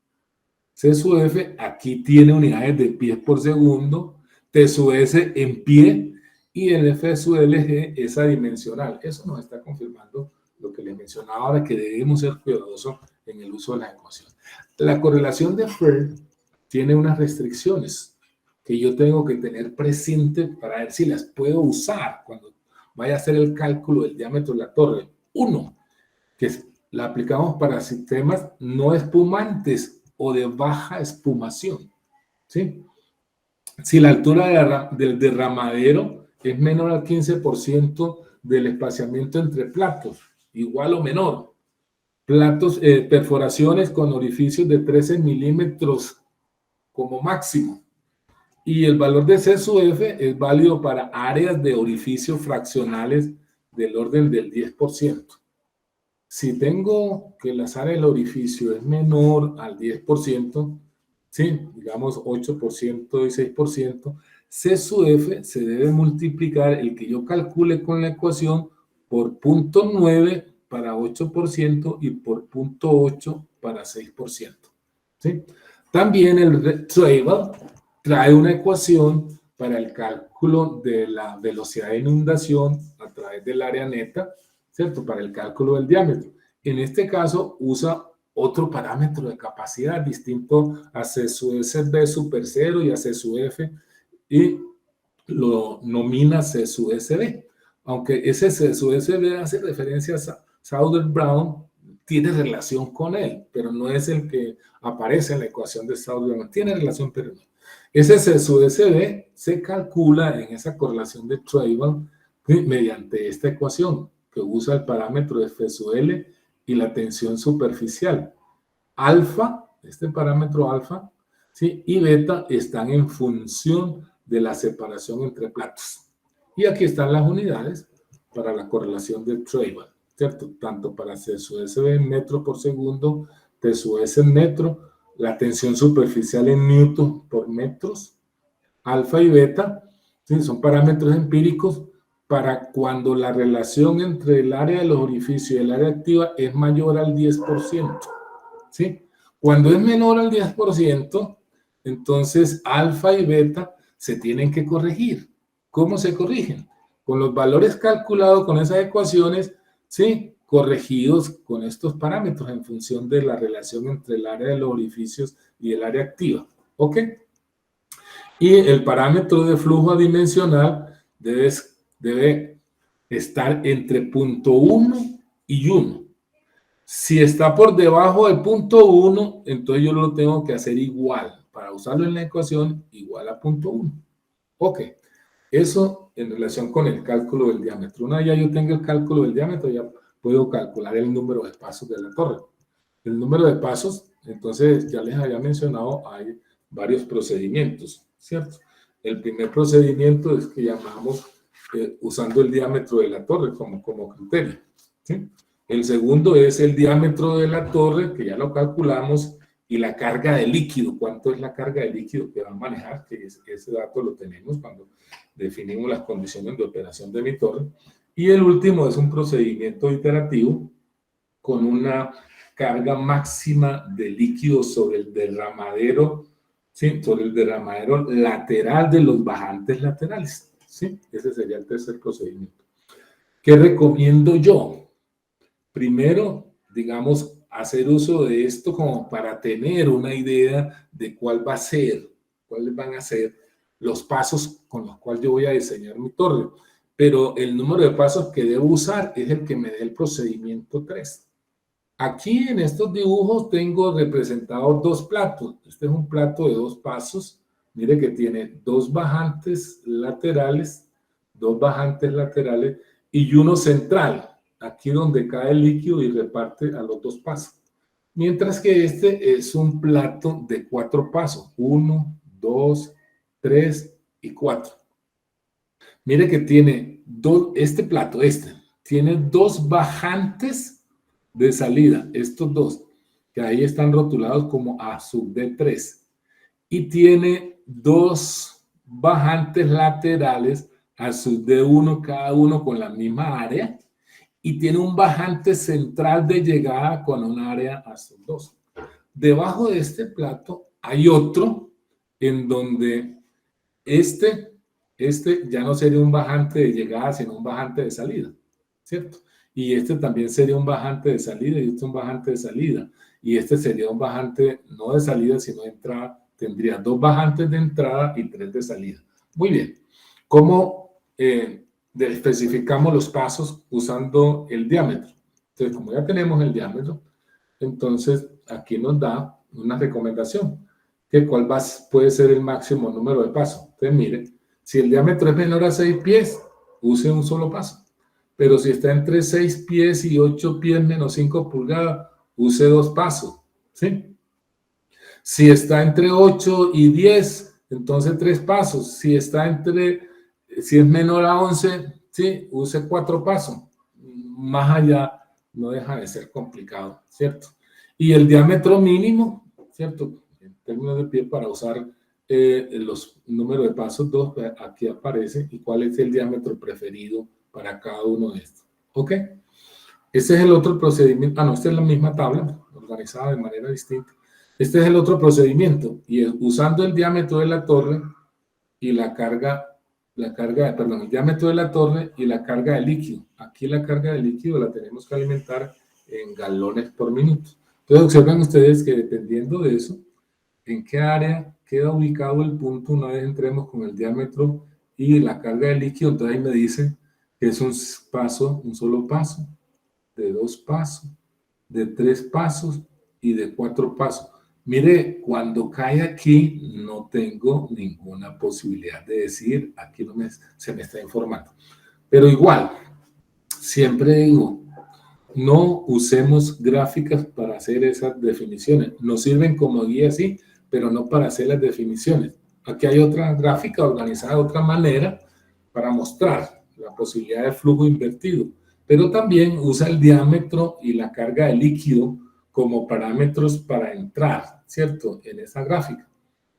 C sub F aquí tiene unidades de pies por segundo, T sub S en pie, y el F sub LG es adimensional. Eso nos está confirmando lo que les mencionaba ahora, que debemos ser cuidadosos en el uso de la ecuación. La correlación de Fer tiene unas restricciones que yo tengo que tener presente para ver si las puedo usar cuando vaya a hacer el cálculo del diámetro de la torre. Uno, que la aplicamos para sistemas no espumantes o de baja espumación. ¿Sí? Si la altura del derramadero es menor al 15% del espaciamiento entre platos, igual o menor. Perforaciones con orificios de 13 milímetros como máximo. Y el valor de C sub F es válido para áreas de orificios fraccionales del orden del 10%. Si tengo que las áreas del orificio es menor al 10%, ¿sí? Digamos 8% y 6%, C sub F se debe multiplicar el que yo calcule con la ecuación por 0.9 para 8% y por 0.8 para 6%. ¿Sí? También el Treiber trae una ecuación para el cálculo de la velocidad de inundación a través del área neta, ¿cierto? Para el cálculo del diámetro. En este caso usa otro parámetro de capacidad distinto a C sub SB super 0 y a C sub F, y lo nomina C sub SB. Aunque ese C sub SB hace referencia a Sauder-Brown, tiene relación con él, pero no es el que aparece en la ecuación de Sauder-Brown. Tiene relación, pero no. Ese C sub SB se calcula en esa correlación de Treiber mediante esta ecuación que usa el parámetro de F sub L y la tensión superficial. Alfa, este parámetro alfa, ¿sí? Y beta están en función de la separación entre platos. Y aquí están las unidades para la correlación de Treiber, ¿cierto? Tanto para C sub SB en metros por segundo, T sub S en metro, la tensión superficial en newton por metros, alfa y beta, ¿sí? Son parámetros empíricos para cuando la relación entre el área de los orificios y el área activa es mayor al 10%. ¿Sí? Cuando es menor al 10%, entonces alfa y beta se tienen que corregir. ¿Cómo se corrigen? Con los valores calculados con esas ecuaciones, ¿sí? Corregidos con estos parámetros en función de la relación entre el área de los orificios y el área activa. ¿Ok? Y el parámetro de flujo adimensional debe estar entre 0.1 y 1. Si está por debajo del 0.1, entonces yo lo tengo que hacer igual. Para usarlo en la ecuación, igual a 0.1. Ok. Eso en relación con el cálculo del diámetro. Una vez ya yo tengo el cálculo del diámetro, ya puedo calcular el número de pasos de la torre. El número de pasos, entonces ya les había mencionado, hay varios procedimientos, ¿cierto? El primer procedimiento es que llamamos usando el diámetro de la torre como criterio, ¿sí? El segundo es el diámetro de la torre, que ya lo calculamos, y la carga de líquido. ¿Cuánto es la carga de líquido que va a manejar? Que ese dato lo tenemos cuando definimos las condiciones de operación de mi torre. Y el último es un procedimiento iterativo con una carga máxima de líquido sobre el derramadero, ¿sí? Sobre el derramadero lateral de los bajantes laterales, ¿sí? Ese sería el tercer procedimiento. ¿Qué recomiendo yo? Primero, digamos, hacer uso de esto como para tener una idea de cuál va a ser, cuáles van a ser los pasos con los cuales yo voy a diseñar mi torre. Pero el número de pasos que debo usar es el que me dé el procedimiento 3. Aquí en estos dibujos tengo representados dos platos. Este es un plato de 2 pasos. Mire que tiene 2 bajantes laterales y uno central, aquí donde cae el líquido y reparte a los 2 pasos. Mientras que este es un plato de 4 pasos. 1, 2, 3 y 4. Mire que tiene este plato, tiene 2 bajantes de salida, estos 2, que ahí están rotulados como A sub D3. Y tiene 2 bajantes laterales a sub D1, cada uno con la misma área. Y tiene un bajante central de llegada con un área a sub 2. Debajo de este plato hay otro en donde este ya no sería un bajante de llegada, sino un bajante de salida, ¿cierto? Y este también sería un bajante de salida y este un bajante de salida. Y este sería un bajante no de salida, sino de entrada. Tendría 2 bajantes de entrada y 3 de salida. Muy bien. ¿Cómo especificamos los pasos usando el diámetro? Entonces, como ya tenemos el diámetro, entonces aquí nos da una recomendación, que cuál puede ser el máximo número de pasos. Entonces, mire, si el diámetro es menor a 6 pies, use un solo paso. Pero si está entre 6 pies y 8 pies menos 5 pulgadas, use 2 pasos, ¿sí? Si está entre 8 y 10, entonces 3 pasos. Si es menor a 11, ¿sí? Use 4 pasos. Más allá no deja de ser complicado, ¿cierto? Y el diámetro mínimo, ¿cierto? En términos de pie, para usar los números de pasos 2, aquí aparece, y cuál es el diámetro preferido para cada uno de estos. ¿Ok? Este es el otro procedimiento. No, esta es la misma tabla, organizada de manera distinta. Este es el otro procedimiento, y usando el diámetro de la torre y el diámetro de la torre y la carga de líquido. Aquí la carga de líquido la tenemos que alimentar en galones por minuto. Entonces observen ustedes que dependiendo de eso, en qué área queda ubicado el punto una vez entremos con el diámetro y la carga de líquido, entonces ahí me dice que es un solo paso, de 2 pasos, de 3 pasos y de 4 pasos. Mire, cuando cae aquí no tengo ninguna posibilidad de decir, aquí se me está informando. Pero igual, siempre digo, no usemos gráficas para hacer esas definiciones. Nos sirven como guía, sí, pero no para hacer las definiciones. Aquí hay otra gráfica organizada de otra manera para mostrar la posibilidad de flujo invertido, pero también usa el diámetro y la carga de líquido como parámetros para entrar, ¿cierto? En esa gráfica.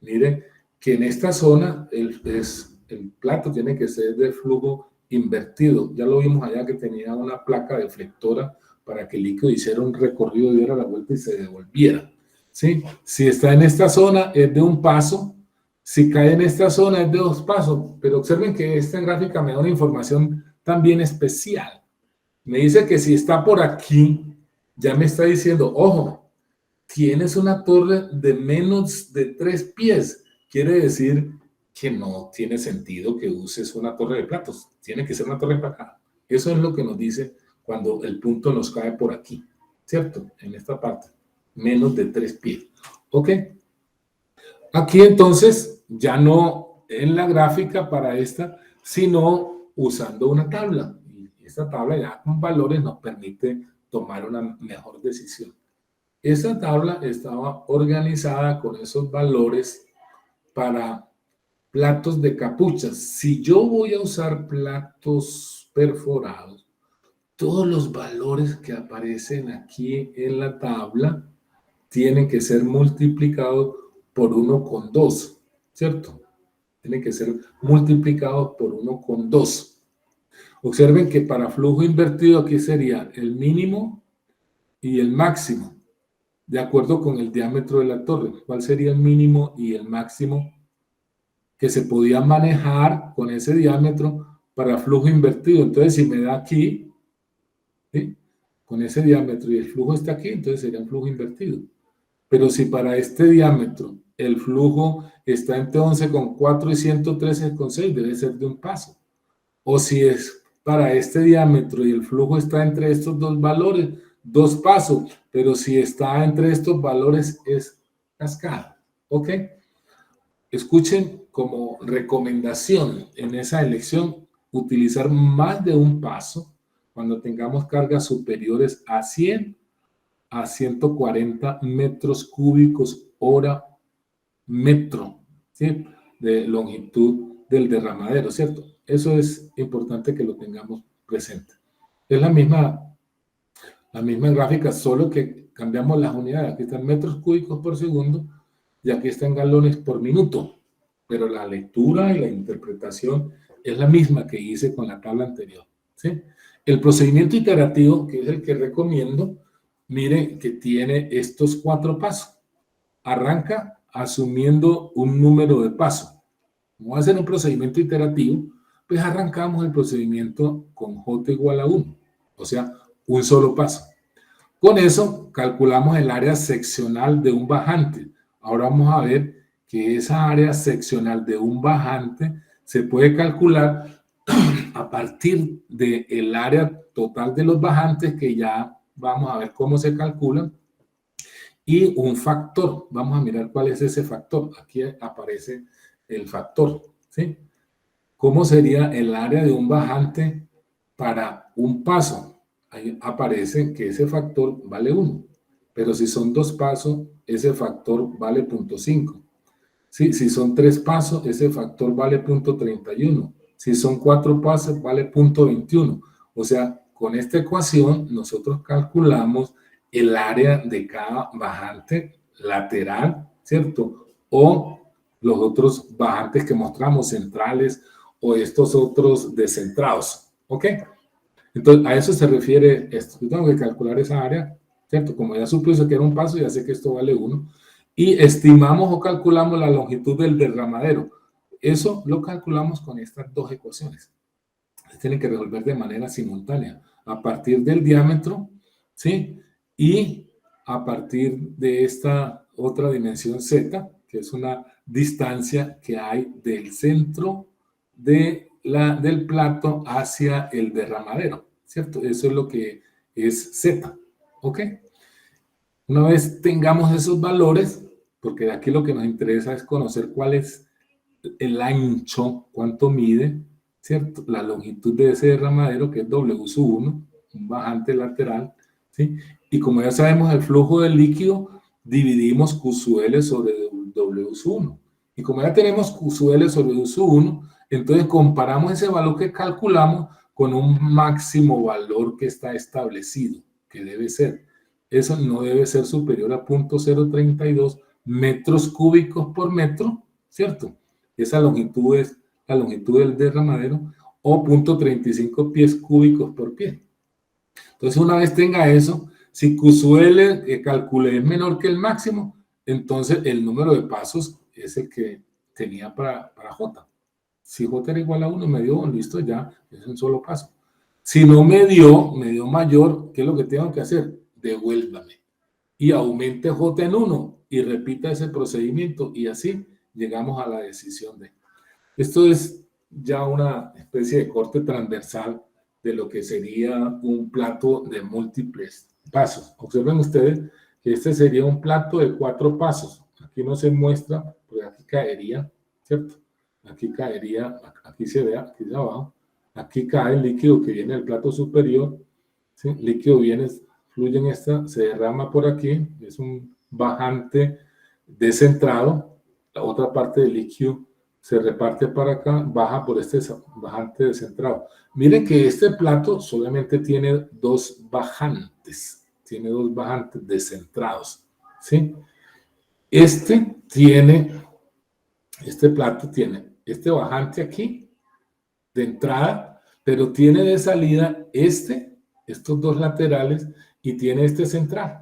Miren que en esta zona es el plato tiene que ser de flujo invertido. Ya lo vimos allá que tenía una placa deflectora para que el líquido hiciera un recorrido, diera la vuelta y se devolviera. ¿Sí? Si está en esta zona es de un paso, si cae en esta zona es de 2 pasos, pero observen que esta gráfica me da una información también especial. Me dice que si está por aquí, ya me está diciendo, ojo, tienes una torre de menos de 3 pies. Quiere decir que no tiene sentido que uses una torre de platos. Tiene que ser una torre empacada. Eso es lo que nos dice cuando el punto nos cae por aquí, ¿cierto? En esta parte, menos de 3 pies. ¿Ok? Aquí entonces, ya no en la gráfica para esta, sino usando una tabla. Y esta tabla ya con valores nos permite tomar una mejor decisión. Esa tabla estaba organizada con esos valores para platos de capuchas. Si yo voy a usar platos perforados, todos los valores que aparecen aquí en la tabla tienen que ser multiplicados por 1,2, ¿cierto? Tienen que ser multiplicados por 1,2. Observen que para flujo invertido aquí sería el mínimo y el máximo, de acuerdo con el diámetro de la torre. ¿Cuál sería el mínimo y el máximo que se podía manejar con ese diámetro para flujo invertido? Entonces, si me da aquí, ¿sí?, con ese diámetro y el flujo está aquí, entonces sería un flujo invertido. Pero si para este diámetro el flujo está entre 11,4 y 113,6, debe ser de un paso. O si es para este diámetro y el flujo está entre estos dos valores, 2 pasos. Pero si está entre estos valores es cascada. ¿Ok? Escuchen como recomendación en esa elección utilizar más de un paso cuando tengamos cargas superiores a 100 a 140 metros cúbicos hora metro, ¿sí?, de longitud del derramadero, ¿cierto? Eso es importante que lo tengamos presente. Es la misma gráfica, solo que cambiamos las unidades. Aquí están metros cúbicos por segundo y aquí están galones por minuto. Pero la lectura y la interpretación es la misma que hice con la tabla anterior, ¿sí? El procedimiento iterativo, que es el que recomiendo, miren que tiene estos 4 pasos. Arranca asumiendo un número de pasos. Vamos a hacer un procedimiento iterativo, pues arrancamos el procedimiento con J igual a 1, o sea, un solo paso. Con eso calculamos el área seccional de un bajante. Ahora vamos a ver que esa área seccional de un bajante se puede calcular a partir del área total de los bajantes, que ya vamos a ver cómo se calculan, y un factor. Vamos a mirar cuál es ese factor. Aquí aparece el factor, ¿sí? ¿Cómo sería el área de un bajante para un paso? Ahí aparece que ese factor vale 1. Pero si son 2 pasos, ese factor vale 0,5. ¿Sí? Si son 3 pasos, ese factor vale 0,31. Si son 4 pasos, vale 0,21. O sea, con esta ecuación nosotros calculamos el área de cada bajante lateral, ¿cierto? O los otros bajantes que mostramos, centrales, o estos otros descentrados, ¿ok? Entonces, a eso se refiere esto. Yo tengo que calcular esa área, ¿cierto? Como ya supuse que era un paso, ya sé que esto vale 1. Y estimamos o calculamos la longitud del derramadero. Eso lo calculamos con estas 2 ecuaciones. Se tienen que resolver de manera simultánea. A partir del diámetro, ¿sí?, y a partir de esta otra dimensión z, que es una distancia que hay del centro del plato hacia el derramadero, ¿cierto? Eso es lo que es z, ¿ok? Una vez tengamos esos valores, porque de aquí lo que nos interesa es conocer cuál es el ancho, cuánto mide, ¿cierto?, la longitud de ese derramadero, que es W sub 1, un bajante lateral, ¿sí? Y como ya sabemos el flujo del líquido, dividimos Q sub L sobre W sub 1. Y como ya tenemos Q sub L sobre W sub 1, entonces comparamos ese valor que calculamos con un máximo valor que está establecido, que debe ser. Eso no debe ser superior a 0,032 metros cúbicos por metro, ¿cierto? Esa longitud es la longitud del derramadero, o 0.35 pies cúbicos por pie. Entonces, una vez tenga eso, si QSUL que calcule es menor que el máximo, entonces el número de pasos es el que tenía para J. Si J era igual a 1, me dio, listo, ya, es un solo paso. Si no me dio mayor, ¿qué es lo que tengo que hacer? Devuélvame. Y aumente J en 1 y repita ese procedimiento y así llegamos a la decisión de. Esto es ya una especie de corte transversal de lo que sería un plato de múltiples pasos. Observen ustedes que este sería un plato de 4 pasos. Aquí no se muestra, pues aquí caería, ¿cierto? Aquí caería, aquí se ve, aquí de abajo. Aquí cae el líquido que viene del plato superior. ¿Sí? El líquido viene, fluye en esta, se derrama por aquí. Es un bajante descentrado. La otra parte del líquido se reparte para acá, baja por este bajante descentrado. Miren que este plato solamente tiene 2 bajantes. Tiene 2 bajantes descentrados. ¿Sí? Este plato tiene este bajante aquí de entrada, pero tiene de salida estos 2 laterales y tiene este central.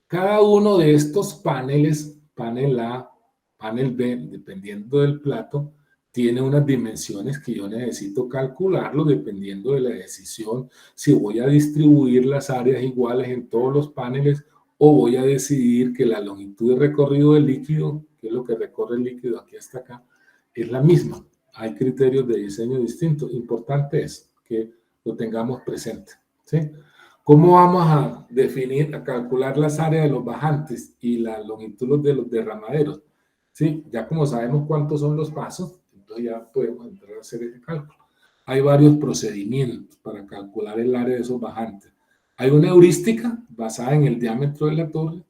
Cada uno de estos paneles, panel A, panel B, dependiendo del plato, tiene unas dimensiones que yo necesito calcularlo dependiendo de la decisión, si voy a distribuir las áreas iguales en todos los paneles o voy a decidir que la longitud de recorrido del líquido, que es lo que recorre el líquido aquí hasta acá, es la misma. Hay criterios de diseño distintos. Importante es que lo tengamos presente, ¿sí? ¿Cómo vamos a definir, a calcular las áreas de los bajantes y la longitud de los derramaderos? ¿Sí? Ya como sabemos cuántos son los pasos, entonces ya podemos entrar a hacer ese cálculo. Hay varios procedimientos para calcular el área de esos bajantes. Hay una heurística basada en el diámetro de la torre.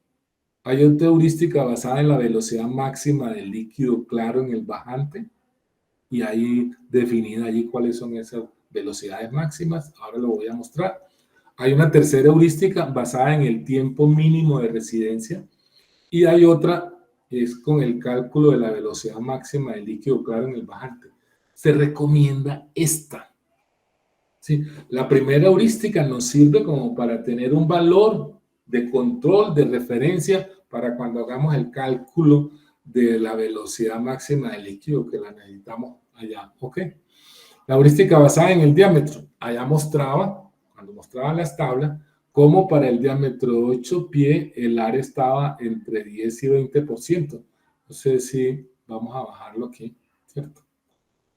Hay otra heurística basada en la velocidad máxima del líquido claro en el bajante. Y ahí definida allí cuáles son esas velocidades máximas. Ahora lo voy a mostrar. Hay una tercera heurística basada en el tiempo mínimo de residencia y hay otra que es con el cálculo de la velocidad máxima del líquido claro en el bajante. Se recomienda esta. ¿Sí? La primera heurística nos sirve como para tener un valor de control, de referencia, para cuando hagamos el cálculo de la velocidad máxima del líquido que la necesitamos allá. ¿Ok? La heurística basada en el diámetro. Allá mostraba, cuando mostraban las tablas, cómo para el diámetro de 8 pies el área estaba entre 10 y 20%. No sé si vamos a bajarlo aquí, ¿cierto?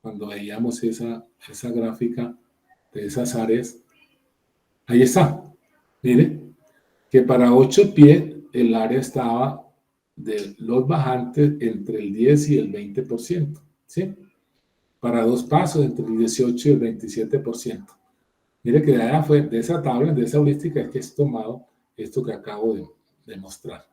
Cuando veíamos esa gráfica de esas áreas. Ahí está. Mire, que para 8 pies el área estaba de los bajantes entre el 10 y el 20%, ¿sí? Para 2 pasos entre el 18 y el 27%. Mire que de allá fue, de esa tabla, de esa heurística, es que es tomado esto que acabo de mostrar.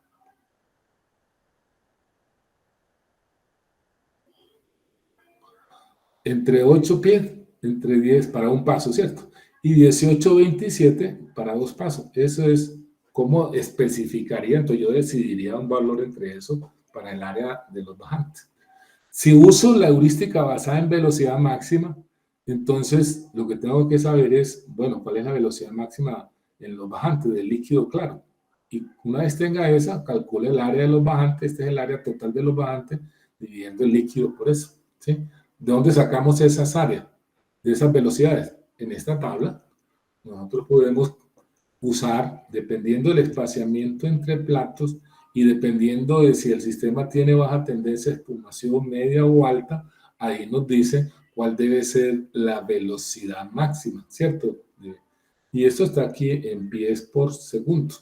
Entre 8 pies, entre 10 para un paso, ¿cierto? Y 18, 27 para 2 pasos. Eso es cómo especificaría, entonces yo decidiría un valor entre eso para el área de los bajantes. Si uso la heurística basada en velocidad máxima, entonces lo que tengo que saber es, bueno, cuál es la velocidad máxima en los bajantes del líquido claro. Y una vez tenga esa, calcule el área de los bajantes, este es el área total de los bajantes, dividiendo el líquido por eso, ¿sí? ¿De dónde sacamos esas áreas? De esas velocidades. En esta tabla, nosotros podemos usar, dependiendo del espaciamiento entre platos y dependiendo de si el sistema tiene baja tendencia de espumación, media o alta, ahí nos dice cuál debe ser la velocidad máxima, ¿cierto? Y esto está aquí en pies por segundo.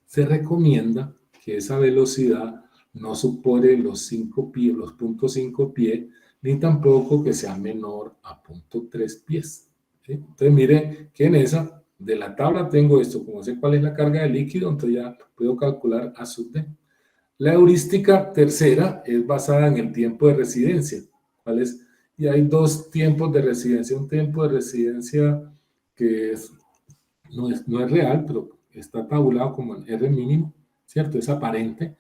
Se recomienda que esa velocidad no supere los 5 pies, los 0.5 pies, ni tampoco que sea menor a 0.3 pies. ¿Sí? Entonces, mire que en esa de la tabla tengo esto, como sé cuál es la carga de líquido, entonces ya puedo calcular A sub D. La heurística tercera es basada en el tiempo de residencia. ¿Cuál es? Y hay 2 tiempos de residencia. Un tiempo de residencia que no es real, pero está tabulado como el R mínimo, ¿cierto? Es aparente,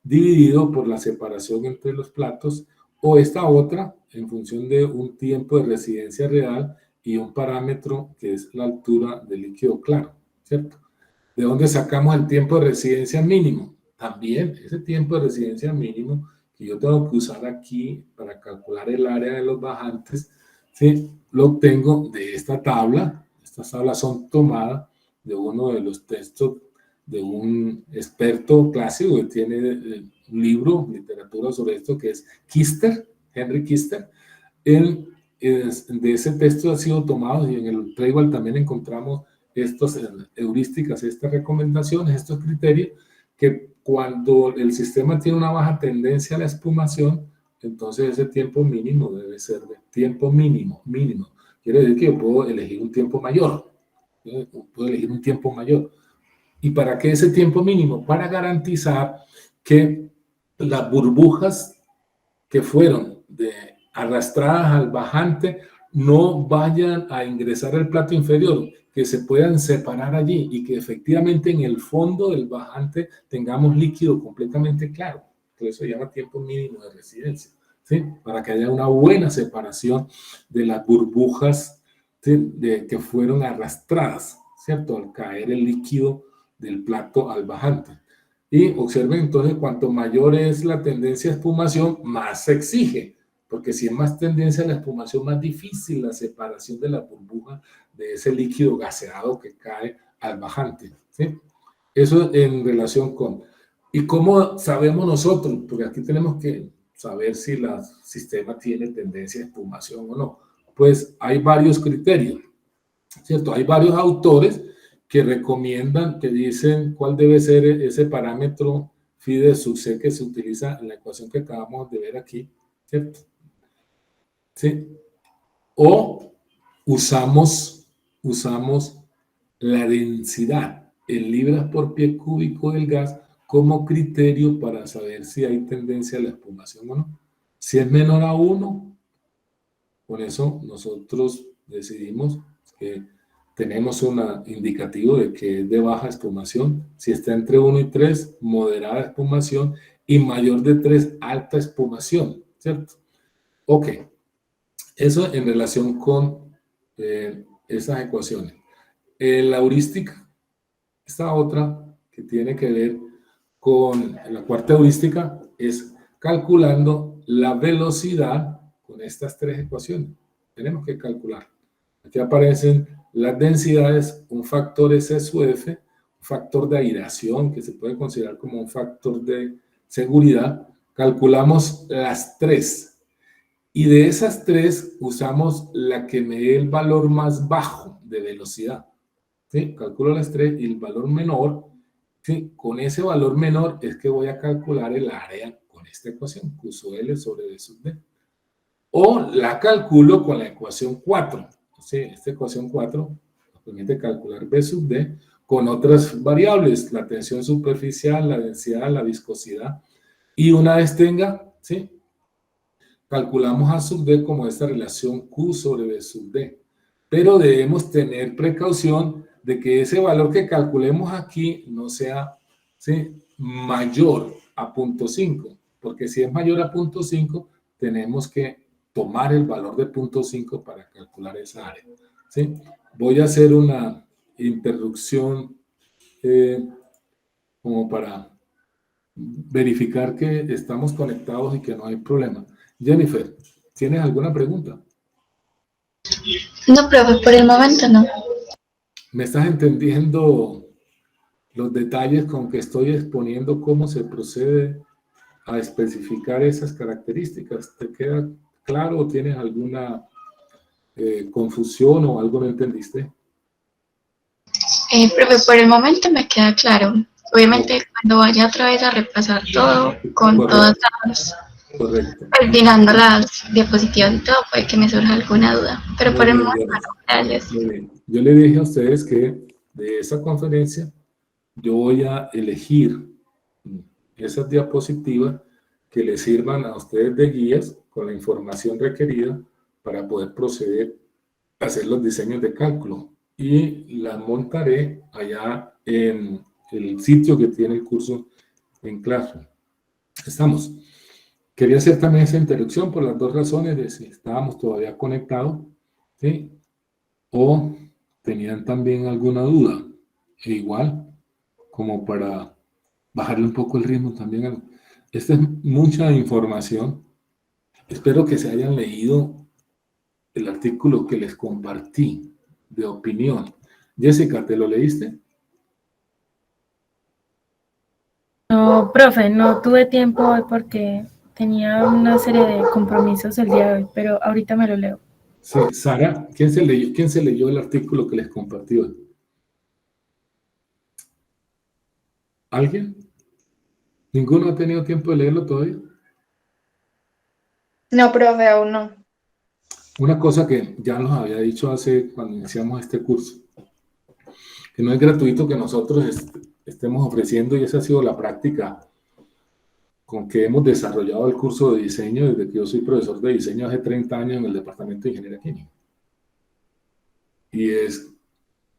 dividido por la separación entre los platos, o esta otra en función de un tiempo de residencia real y un parámetro que es la altura del líquido claro, ¿cierto? ¿De dónde sacamos el tiempo de residencia mínimo? También ese tiempo de residencia mínimo que yo tengo que usar aquí para calcular el área de los bajantes, ¿sí? Lo obtengo de esta tabla. Estas tablas son tomadas de uno de los textos de un experto clásico que tiene un libro, literatura sobre esto, que es Kister, Henry Kister. De ese texto ha sido tomado y en el Playboy también encontramos estas heurísticas, estas recomendaciones, estos criterios, que cuando el sistema tiene una baja tendencia a la espumación, entonces ese tiempo mínimo debe ser de tiempo mínimo. Quiere decir que yo puedo elegir un tiempo mayor. Puedo elegir un tiempo mayor. ¿Y para qué ese tiempo mínimo? Para garantizar que las burbujas que fueron arrastradas al bajante no vayan a ingresar al plato inferior, que se puedan separar allí y que efectivamente en el fondo del bajante tengamos líquido completamente claro. Por eso se llama tiempo mínimo de residencia, ¿sí? Para que haya una buena separación de las burbujas, ¿sí? Que fueron arrastradas, ¿cierto? Al caer el líquido del plato al bajante. Y observen entonces, cuanto mayor es la tendencia a espumación, más se exige, porque si es más tendencia a la espumación, más difícil la separación de la burbuja de ese líquido gaseado que cae al bajante, ¿sí? Eso en relación con... ¿Y cómo sabemos nosotros? Porque aquí tenemos que saber si el sistema tiene tendencia a espumación o no. Pues hay varios criterios, ¿cierto? Hay varios autores que recomiendan, que dicen cuál debe ser ese parámetro phi de sub c que se utiliza en la ecuación que acabamos de ver aquí, ¿cierto? ¿Sí? O usamos la densidad en libras por pie cúbico del gas como criterio para saber si hay tendencia a la espumación o no. Si es menor a 1, por eso nosotros decidimos que tenemos un indicativo de que es de baja espumación. Si está entre 1 y 3, moderada espumación, y mayor de 3, alta espumación, ¿cierto? Ok, eso en relación con esas ecuaciones. La heurística, esta otra que tiene que ver con la cuarta heurística, es calculando la velocidad con estas tres ecuaciones. Tenemos que calcular. Aquí aparecen las densidades, un factor S sub F, un factor de aireación que se puede considerar como un factor de seguridad. Calculamos las tres. Y de esas tres usamos la que me dé el valor más bajo de velocidad. ¿Sí? Calculo las tres y el valor menor. ¿Sí? Con ese valor menor es que voy a calcular el área con esta ecuación, Q sub L sobre V sub D. O la calculo con la ecuación 4. ¿Sí? Esta ecuación 4 nos permite calcular V sub D con otras variables, la tensión superficial, la densidad, la viscosidad. Y una vez tenga, ¿sí? Calculamos A sub D como esta relación Q sobre V sub D. Pero debemos tener precaución de que ese valor que calculemos aquí no sea, ¿sí?, mayor a 0.5, porque si es mayor a 0.5, tenemos que tomar el valor de 0.5 para calcular esa área, ¿sí? Voy a hacer una interrupción como para verificar que estamos conectados y que no hay problema. Jennifer, ¿tienes alguna pregunta? No, profe, por el momento no. ¿Me estás entendiendo los detalles con que estoy exponiendo cómo se procede a especificar esas características? ¿Te queda claro o tienes alguna confusión o algo no entendiste? Profe, por el momento me queda claro. Obviamente, cuando vaya otra vez a repasar todo, con todas las, Correcto. olvidando las diapositivas y todo, puede que me surja alguna duda. Pero Muy por el bien, momento Jennifer. no, gracias. Muy bien. Yo le dije a ustedes que de esa conferencia yo voy a elegir esas diapositivas que les sirvan a ustedes de guías con la información requerida para poder proceder a hacer los diseños de cálculo, y las montaré allá en el sitio que tiene el curso en Classroom. Estamos. Quería hacer también esa interrupción por las dos razones de si estábamos todavía conectados, ¿sí? O tenían también alguna duda. E igual, como para bajarle un poco el ritmo también. Esta es mucha información. Espero que se hayan leído el artículo que les compartí de opinión. Jessica, ¿te lo leíste? No, profe, no tuve tiempo hoy porque tenía una serie de compromisos el día de hoy, pero ahorita me lo leo. Sí, Sara, ¿quién se leyó el artículo que les compartí hoy? ¿Alguien? ¿Ninguno ha tenido tiempo de leerlo todavía? No, profe, aún no. Una cosa que ya nos había dicho cuando iniciamos este curso, que no es gratuito que nosotros estemos ofreciendo, y esa ha sido la práctica con que hemos desarrollado el curso de diseño desde que yo soy profesor de diseño hace 30 años en el Departamento de Ingeniería Química. Y es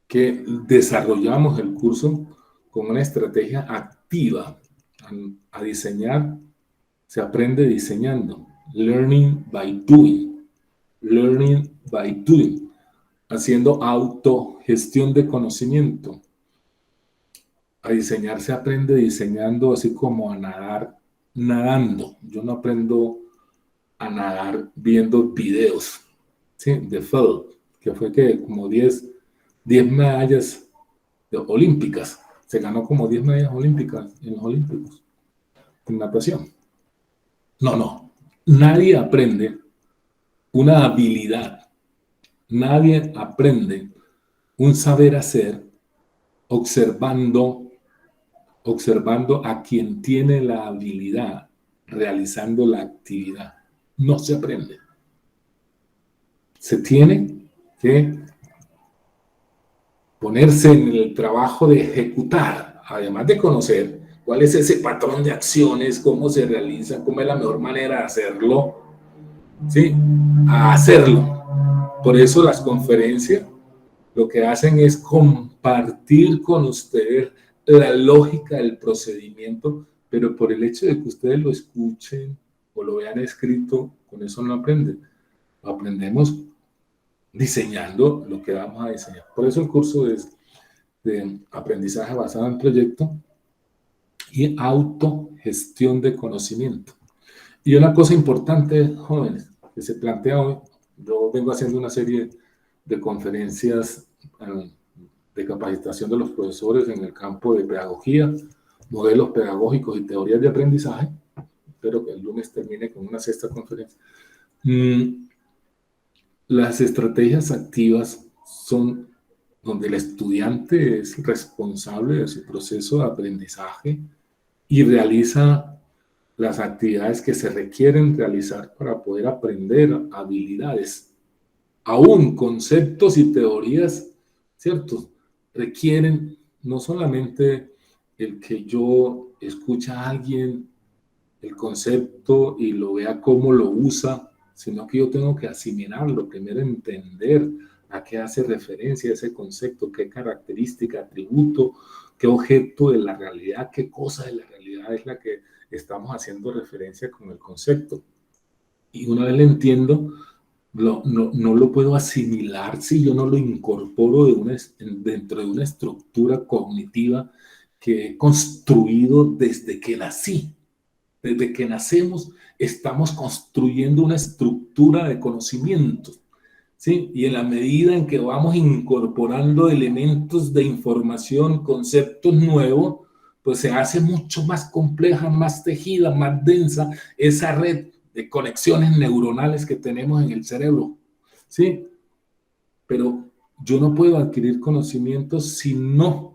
que desarrollamos el curso con una estrategia activa a diseñar. Se aprende diseñando, learning by doing, haciendo autogestión de conocimiento. A diseñar se aprende diseñando, así como a nadar nadando. Yo no aprendo a nadar viendo videos, ¿sí? De Phelps, que fue que como 10 medallas olímpicas. Se ganó como 10 medallas olímpicas en los Olímpicos, en natación. No. Nadie aprende una habilidad. Nadie aprende un saber hacer observando a quien tiene la habilidad realizando la actividad. No se aprende. Se tiene que ponerse en el trabajo de ejecutar, además de conocer cuál es ese patrón de acciones, cómo se realiza, cómo es la mejor manera de hacerlo, ¿sí? A hacerlo. Por eso las conferencias lo que hacen es compartir con ustedes la lógica del procedimiento, pero por el hecho de que ustedes lo escuchen o lo vean escrito, con eso no aprenden. Aprendemos diseñando lo que vamos a diseñar. Por eso el curso es de aprendizaje basado en proyecto y autogestión de conocimiento. Y una cosa importante, jóvenes, que se plantea hoy, yo vengo haciendo una serie de conferencias de capacitación de los profesores en el campo de pedagogía, modelos pedagógicos y teorías de aprendizaje. Espero que el lunes termine con una sexta conferencia. Las estrategias activas son donde el estudiante es responsable de su proceso de aprendizaje y realiza las actividades que se requieren realizar para poder aprender habilidades. Aún conceptos y teorías, ¿cierto? Requieren no solamente el que yo escuche a alguien el concepto y lo vea cómo lo usa, sino que yo tengo que asimilarlo, primero entender a qué hace referencia ese concepto, qué característica, atributo, qué objeto de la realidad, qué cosa de la realidad es la que estamos haciendo referencia con el concepto. Y una vez lo entiendo, no lo puedo asimilar si yo no lo incorporo dentro de una estructura cognitiva que he construido desde que nací. Desde que nacemos estamos construyendo una estructura de conocimientos, ¿sí? Y en la medida en que vamos incorporando elementos de información, conceptos nuevos, pues se hace mucho más compleja, más tejida, más densa esa red de conexiones neuronales que tenemos en el cerebro, ¿sí? Pero yo no puedo adquirir conocimientos si no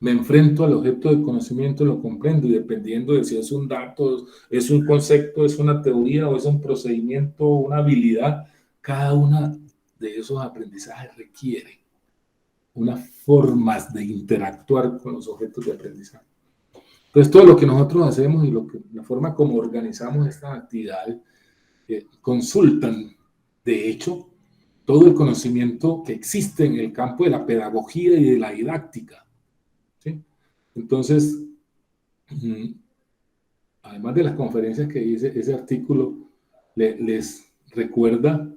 me enfrento al objeto de conocimiento, lo comprendo, y dependiendo de si es un dato, es un concepto, es una teoría o es un procedimiento, una habilidad, cada una de esos aprendizajes requiere unas formas de interactuar con los objetos de aprendizaje. Entonces, todo lo que nosotros hacemos y la forma como organizamos estas actividades consultan, de hecho, todo el conocimiento que existe en el campo de la pedagogía y de la didáctica, ¿sí? Entonces, además de las conferencias que hice, ese artículo les recuerda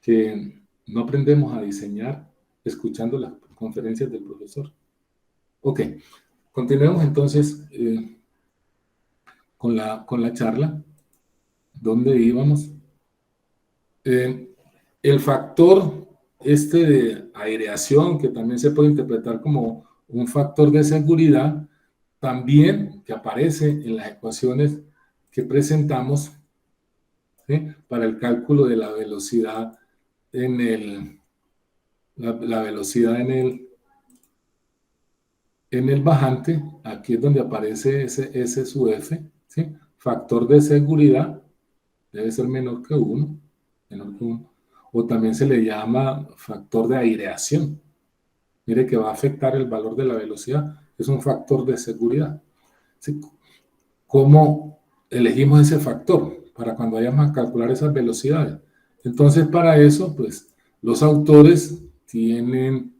que no aprendemos a diseñar escuchando las conferencias del profesor. Ok, continuemos entonces con la charla. ¿Dónde íbamos? El factor de aireación, que también se puede interpretar como un factor de seguridad, también que aparece en las ecuaciones que presentamos, ¿sí?, para el cálculo de la velocidad la velocidad en el bajante. Aquí es donde aparece ese sub f, ¿sí? Factor de seguridad debe ser menor que 1, o también se le llama factor de aireación. Mire que va a afectar el valor de la velocidad, es un factor de seguridad. ¿Sí? ¿Cómo elegimos ese factor para cuando vayamos a calcular esas velocidades? Entonces, para eso, pues, los autores tienen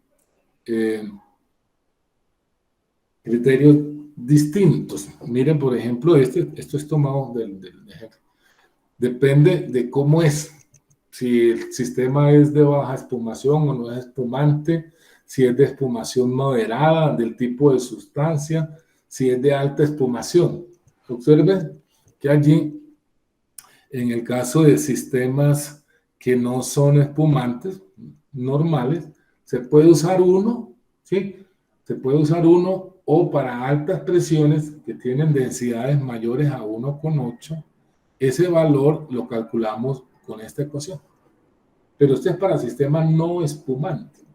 criterios distintos. Miren, por ejemplo, esto es tomado del ejemplo. Depende de cómo es. Si el sistema es de baja espumación o no es espumante, si es de espumación moderada, del tipo de sustancia, si es de alta espumación. Observen que allí, en el caso de sistemas que no son espumantes, normales, se puede usar uno, ¿sí? Se puede usar uno, o para altas presiones que tienen densidades mayores a 1,8, ese valor lo calculamos con esta ecuación. Pero esto es para sistemas no espumantes.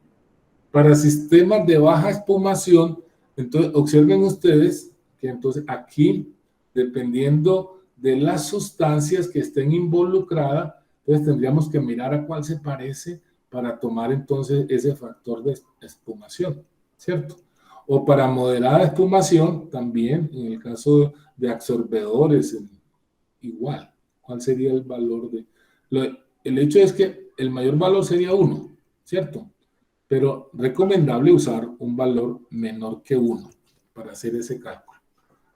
Para sistemas de baja espumación, entonces observen ustedes que entonces aquí, dependiendo de las sustancias que estén involucradas, entonces tendríamos que mirar a cuál se parece para tomar entonces ese factor de espumación, ¿cierto? O para moderada espumación, también en el caso de absorbedores, igual. ¿Cuál sería el valor de...? El hecho es que el mayor valor sería 1, ¿cierto? Pero recomendable usar un valor menor que 1 para hacer ese cálculo.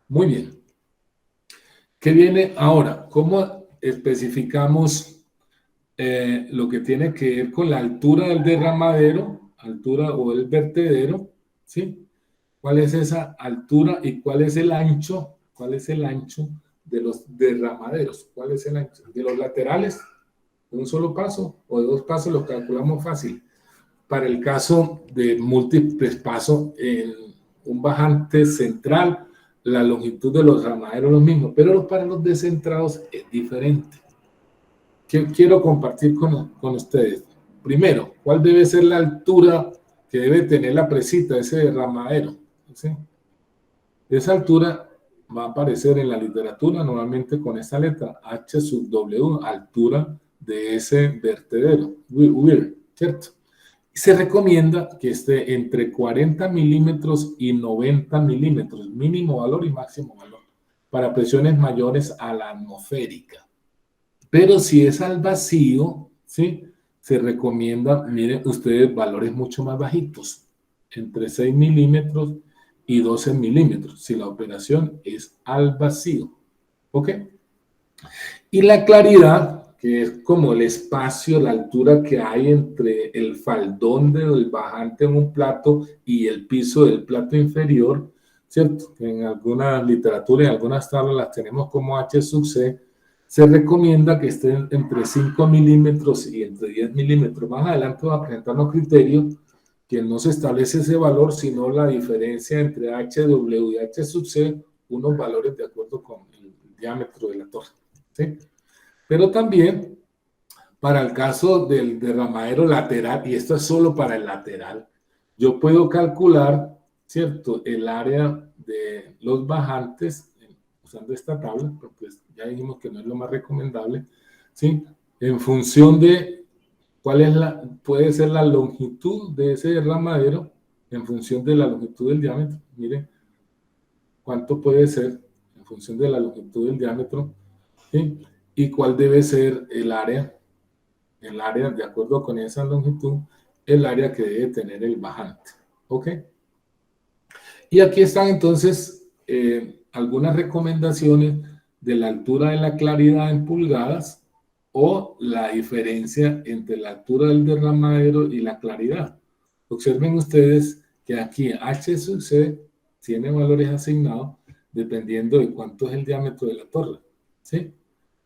Muy bien. ¿Qué viene ahora? ¿Cómo especificamos lo que tiene que ver con la altura del derramadero, altura o el vertedero, ¿sí? ¿Cuál es esa altura y cuál es el ancho? ¿Cuál es el ancho de los derramaderos? ¿Cuál es el ancho? ¿De los laterales? ¿De un solo paso o de 2 pasos? Lo calculamos fácil. Para el caso de múltiples pasos en un bajante central, la longitud de los derramaderos es lo mismo, pero para los descentrados es diferente. ¿Qué quiero compartir con ustedes? Primero, ¿cuál debe ser la altura que debe tener la presita, ese derramadero? ¿Sí? Esa altura va a aparecer en la literatura normalmente con esta letra H sub W, altura de ese vertedero, ¿cierto? Y se recomienda que esté entre 40 milímetros y 90 milímetros, mínimo valor y máximo valor, para presiones mayores a la atmosférica. Pero si es al vacío, ¿sí?, se recomienda, miren ustedes, valores mucho más bajitos, entre 6 milímetros y 12 milímetros, si la operación es al vacío. ¿Ok? Y la claridad, que es como el espacio, la altura que hay entre el faldón del bajante en un plato y el piso del plato inferior, ¿cierto? En alguna literatura, en algunas tablas las tenemos como H sub C. Se recomienda que estén entre 5 milímetros y entre 10 milímetros. Más adelante va a presentar unos criterios que no se establece ese valor, sino la diferencia entre HW y H sub C, unos valores de acuerdo con el diámetro de la torre, ¿sí? Pero también para el caso del derramadero lateral, y esto es solo para el lateral, yo puedo calcular, ¿cierto?, el área de los bajantes usando esta tabla, porque ya dijimos que no es lo más recomendable, ¿sí?, en función de cuál es puede ser la longitud de ese derramadero, en función de la longitud del diámetro. Miren cuánto puede ser en función de la longitud del diámetro, ¿sí?, y cuál debe ser el área de acuerdo con esa longitud, el área que debe tener el bajante. ¿Ok? Y aquí están entonces algunas recomendaciones de la altura de la claridad en pulgadas o la diferencia entre la altura del derramadero y la claridad. Observen ustedes que aquí H sub C tiene valores asignados dependiendo de cuánto es el diámetro de la torre, ¿sí?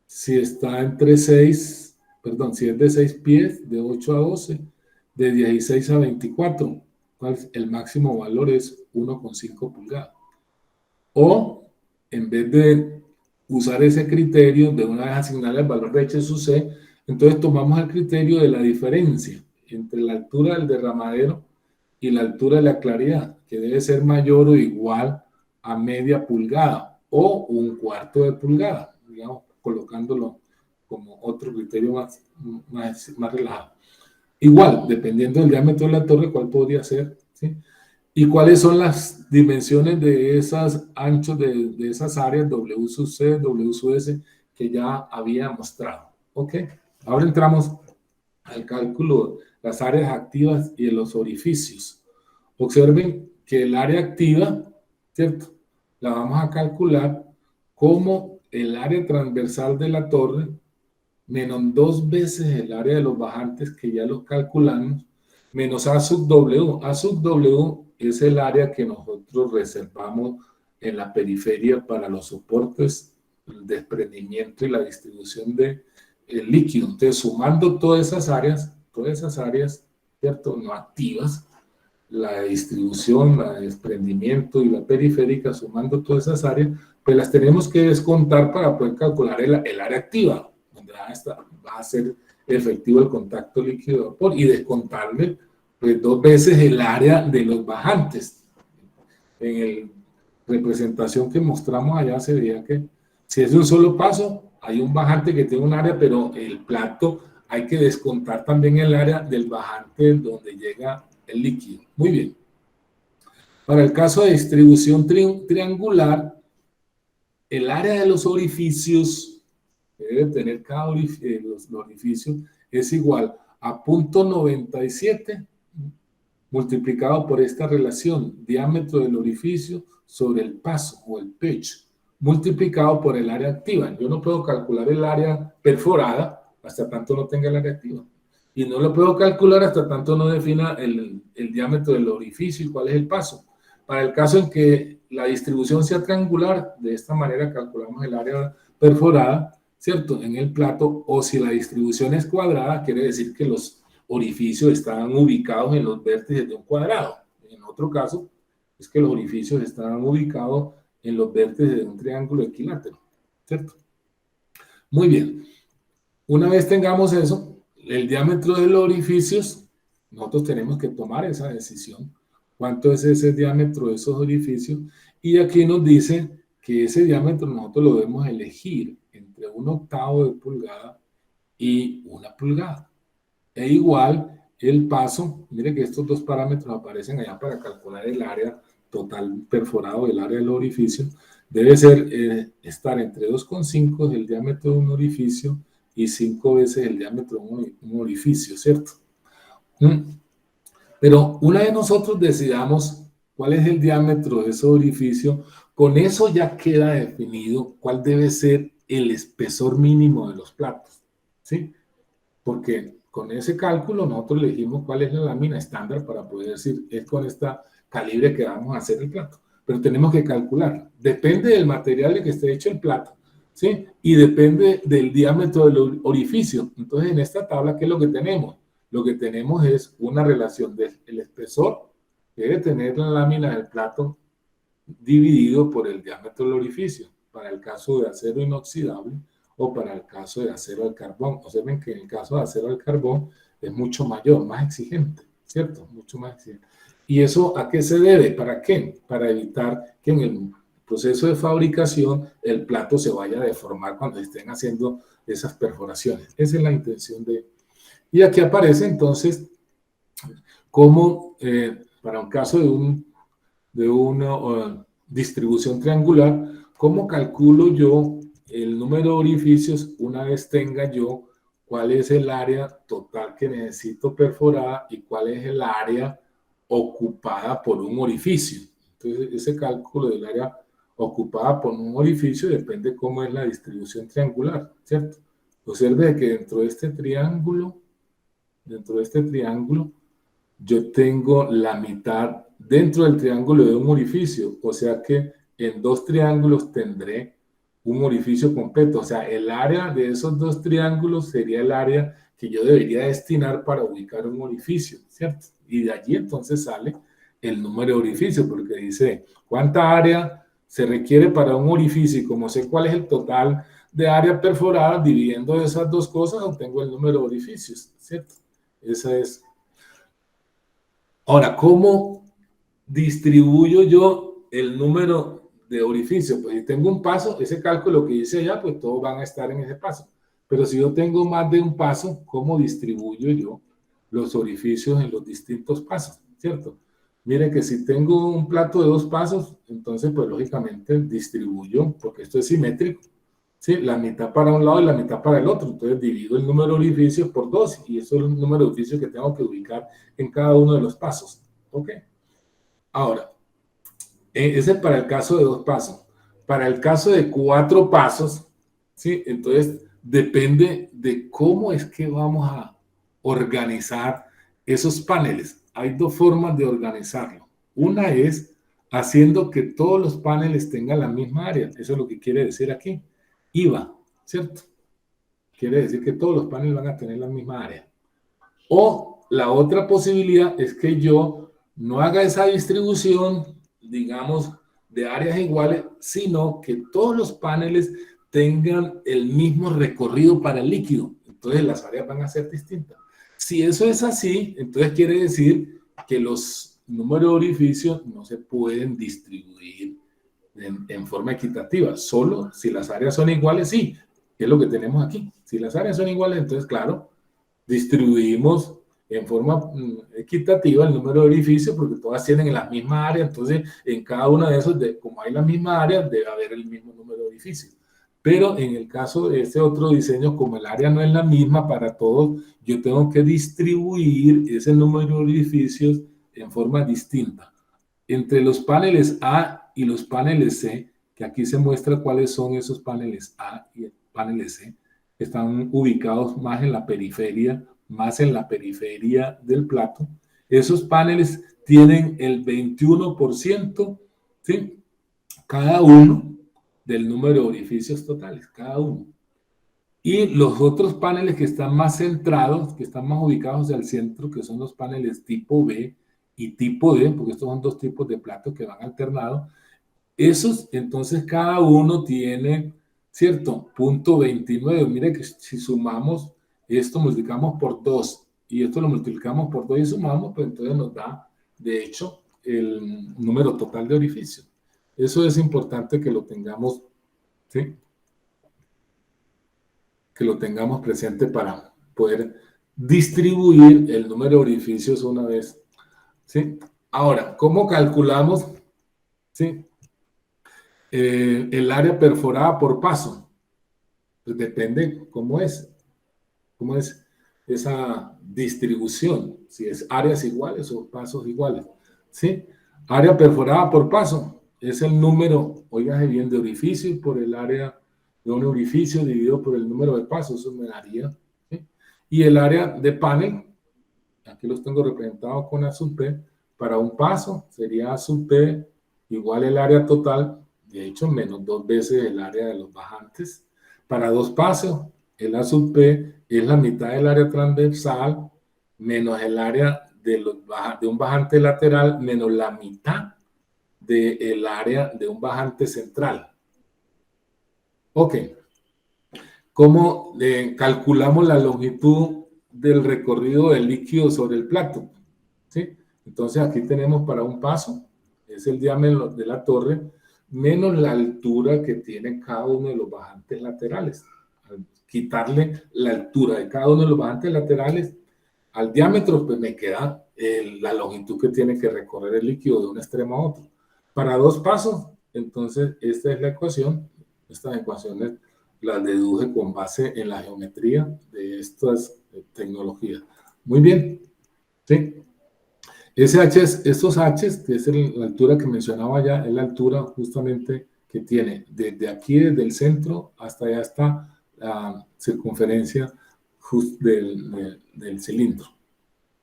Si está entre 6, perdón, si es de 6 pies, de 8 a 12, de 16 a 24, el máximo valor es 1,5 pulgadas. O, en vez de usar ese criterio de una vez asignarle el valor de H sub C, entonces tomamos el criterio de la diferencia entre la altura del derramadero y la altura de la claridad, que debe ser mayor o igual a media pulgada o un cuarto de pulgada, digamos, colocándolo como otro criterio más relajado. Igual, dependiendo del diámetro de la torre, ¿cuál podría ser? ¿Sí? ¿Y cuáles son las dimensiones de esas anchos de esas áreas W sub C, W sub S que ya había mostrado? ¿Ok? Ahora entramos al cálculo de las áreas activas y de los orificios. Observen que el área activa, ¿cierto? La vamos a calcular como el área transversal de la torre menos 2 veces el área de los bajantes, que ya los calculamos, menos A sub W. A sub W es el área que nosotros reservamos en la periferia para los soportes, el desprendimiento y la distribución del líquido. Entonces, sumando todas esas áreas, ¿cierto? No activas, la distribución, el desprendimiento y la periférica, sumando todas esas áreas, pues las tenemos que descontar para poder calcular el área activa, donde va a ser efectivo el contacto líquido-vapor, y descontarle pues 2 veces el área de los bajantes. En la representación que mostramos allá se veía que si es de un solo paso, hay un bajante que tiene un área, pero el plato hay que descontar también el área del bajante donde llega el líquido. Muy bien. Para el caso de distribución triangular, el área de los orificios que debe tener cada orificio es igual a 0,97 multiplicado por esta relación, diámetro del orificio sobre el paso o el pitch, multiplicado por el área activa. Yo no puedo calcular el área perforada hasta tanto no tenga el área activa. Y no lo puedo calcular hasta tanto no defina el diámetro del orificio y cuál es el paso. Para el caso en que la distribución sea triangular, de esta manera calculamos el área perforada, ¿cierto?, en el plato, o si la distribución es cuadrada, quiere decir que los orificios están ubicados en los vértices de un cuadrado. En otro caso, es que los orificios están ubicados en los vértices de un triángulo equilátero, ¿cierto? Muy bien. Una vez tengamos eso, el diámetro de los orificios, nosotros tenemos que tomar esa decisión. ¿Cuánto es ese diámetro de esos orificios? Y aquí nos dice que ese diámetro nosotros lo debemos elegir entre 1/8 de pulgada y 1 pulgada. E igual el paso, mire que estos dos parámetros aparecen allá para calcular el área total perforado, el área del orificio, debe estar entre 2,5 del diámetro de un orificio y 5 veces el diámetro de un orificio, ¿cierto? Pero una vez nosotros decidamos cuál es el diámetro de ese orificio, con eso ya queda definido cuál debe ser el espesor mínimo de los platos, ¿sí? Porque con ese cálculo nosotros elegimos cuál es la lámina estándar para poder decir, es con esta calibre que vamos a hacer el plato. Pero tenemos que calcular. Depende del material de que esté hecho el plato, ¿sí? Y depende del diámetro del orificio. Entonces, en esta tabla, ¿qué es lo que tenemos? Lo que tenemos es una relación del espesor que debe tener la lámina del plato dividido por el diámetro del orificio, para el caso de acero inoxidable o para el caso de acero al carbón. Observen que en el caso de acero al carbón es mucho mayor, más exigente, ¿cierto? Mucho más exigente. ¿Y eso a qué se debe? ¿Para qué? Para evitar que en el proceso de fabricación el plato se vaya a deformar cuando estén haciendo esas perforaciones. Esa es la intención de... Y aquí aparece entonces cómo para un caso de una distribución triangular, cómo calculo yo el número de orificios una vez tenga yo cuál es el área total que necesito perforada y cuál es el área ocupada por un orificio. Entonces, ese cálculo del área ocupada por un orificio, depende cómo es la distribución triangular, ¿cierto? Observe que dentro de este triángulo, yo tengo la mitad dentro del triángulo de un orificio, o sea que en 2 triángulos tendré un orificio completo, o sea, el área de esos 2 triángulos sería el área que yo debería destinar para ubicar un orificio, ¿cierto? Y de allí entonces sale el número de orificio, porque dice, ¿cuánta área se requiere para un orificio? Y como sé cuál es el total de área perforada, dividiendo esas 2 cosas, obtengo el número de orificios, ¿cierto? Esa es. Ahora, ¿cómo distribuyo yo el número de orificios? Pues si tengo un paso, ese cálculo que hice allá, pues todos van a estar en ese paso. Pero si yo tengo más de un paso, ¿cómo distribuyo yo los orificios en los distintos pasos? ¿Cierto? Mire que si tengo un plato de 2 pasos, entonces pues lógicamente distribuyo, porque esto es simétrico, ¿sí? La mitad para un lado y la mitad para el otro. Entonces divido el número de orificios por 2 y eso es el número de orificios que tengo que ubicar en cada uno de los pasos. ¿Ok? Ahora, ese es para el caso de 2 pasos. Para el caso de 4 pasos, ¿sí? Entonces depende de cómo es que vamos a organizar esos paneles. Hay 2 formas de organizarlo. Una es haciendo que todos los paneles tengan la misma área. Eso es lo que quiere decir aquí. IVA, ¿cierto? Quiere decir que todos los paneles van a tener la misma área. O la otra posibilidad es que yo no haga esa distribución, digamos, de áreas iguales, sino que todos los paneles tengan el mismo recorrido para el líquido. Entonces las áreas van a ser distintas. Si eso es así, entonces quiere decir que los números de orificios no se pueden distribuir en forma equitativa. Solo si las áreas son iguales, sí, que es lo que tenemos aquí. Si las áreas son iguales, entonces, claro, distribuimos en forma equitativa el número de orificios porque todas tienen la misma área, entonces en cada una de esos, como hay la misma área, debe haber el mismo número de orificios. Pero en el caso de este otro diseño, como el área no es la misma para todos, yo tengo que distribuir ese número de orificios en forma distinta. Entre los paneles A y los paneles C, que aquí se muestra cuáles son esos paneles A y paneles C, que están ubicados más en la periferia del plato. Esos paneles tienen el 21%, ¿sí? Cada uno del número de orificios totales, cada uno. Y los otros paneles que están más centrados, que están más ubicados hacia el centro, que son los paneles tipo B y tipo D, porque estos son 2 tipos de platos que van alternados, esos entonces cada uno tiene, ¿cierto? Punto 29. Mire que si sumamos esto, multiplicamos por 2 y esto lo multiplicamos por 2 y sumamos, pues entonces nos da, de hecho, el número total de orificios. Eso es importante que lo tengamos, ¿sí? Que lo tengamos presente para poder distribuir el número de orificios una vez, ¿sí? Ahora, ¿cómo calculamos, ¿sí? El área perforada por paso? Pues depende cómo es esa distribución, si es áreas iguales o pasos iguales, ¿sí? Área perforada por paso es el número, oígase bien, de orificios por el área de un orificio dividido por el número de pasos, eso me daría, ¿sí? Y el área de panel, aquí los tengo representados con A sub P, para un paso sería A sub P igual el área total, de hecho menos 2 veces el área de los bajantes. Para 2 pasos, el A sub P es la mitad del área transversal menos el área de un bajante lateral menos la mitad del área de un bajante central. Ok. ¿Cómo calculamos la longitud del recorrido del líquido sobre el plato? ¿Sí? Entonces aquí tenemos para un paso, es el diámetro de la torre, menos la altura que tiene cada uno de los bajantes laterales. Al quitarle la altura de cada uno de los bajantes laterales al diámetro, pues me queda la longitud que tiene que recorrer el líquido de un extremo a otro. Para 2 pasos, entonces esta es la ecuación. Estas ecuaciones las deduje con base en la geometría de estas tecnologías. Muy bien. ¿Sí? Estos H's, que es la altura que mencionaba ya, es la altura justamente que tiene desde aquí, desde el centro, hasta allá está la circunferencia del cilindro.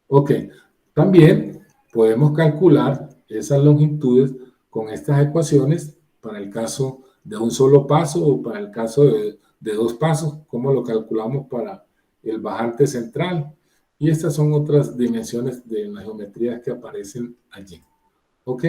Ok, también podemos calcular esas longitudes con estas ecuaciones para el caso de un solo paso o para el caso de dos pasos, como lo calculamos para el bajante central. Y estas son otras dimensiones de la geometría que aparecen allí. ¿Ok?